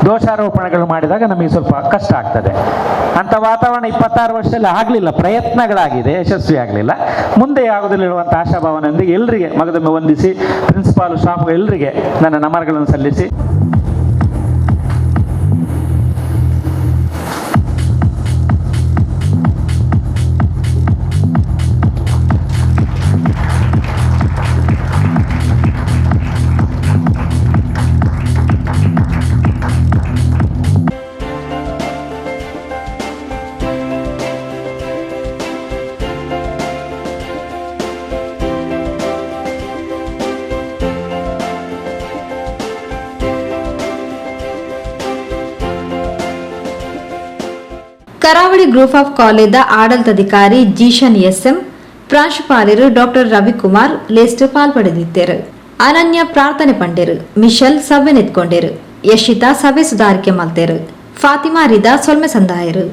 ದೋಷಾರೋಪಣೆಗಳು ಮಾಡಿದಾಗ ನಮಗೆ ಸ್ವಲ್ಪ ಕಷ್ಟ ಆಗ್ತದೆ. ಅಂಥ ವಾತಾವರಣ 26 ವರ್ಷದಲ್ಲಿ ಆಗಲಿಲ್ಲ, ಪ್ರಯತ್ನಗಳಾಗಿದೆ, ಯಶಸ್ವಿ ಆಗಲಿಲ್ಲ. ಮುಂದೆ ಆಗೋದಿಲ್ಲ ಇರುವಂಥ ಆಶಾಭಾವನೆಯೊಂದಿಗೆ ಎಲ್ಲರಿಗೆ ಮಗದೊಮ್ಮೆ ವಂದಿಸಿ, ಪ್ರಿನ್ಸಿಪಾಲ್ ಸ್ಟಾಫ್ ಎಲ್ಲರಿಗೆ ನನ್ನ ನಮನಗಳನ್ನು ಸಲ್ಲಿಸಿ ಕರಾವಳಿ ಗ್ರೂಪ್ ಆಫ್ ಕಾಲೇಜ್ ಆಡಳಿತಾಧಿಕಾರಿ ಜೀಶನ್ ಎಸ್ಎಂ, ಪ್ರಾಂಶುಪಾಲರು ಡಾಕ್ಟರ್ ರವಿಕುಮಾರ್ ಲೇಸ್ಟ್ ಪಾಲ್ಪಡೆದಿದ್ದರು. ಅನನ್ಯ ಪ್ರಾರ್ಥನೆ ಪಂಡರು, ಮಿಶಲ್ ಸಭೆ ನಿಂತ್ಕೊಂಡರು, ಯಶಿತಾ ಸಭೆ ಸುಧಾರಿಕೆ ಮಲ್ತೇರು, ಫಾತಿಮಾ ರಿದಾ ಸೊಲ್ಮೆ ಸಂದಾಯರು.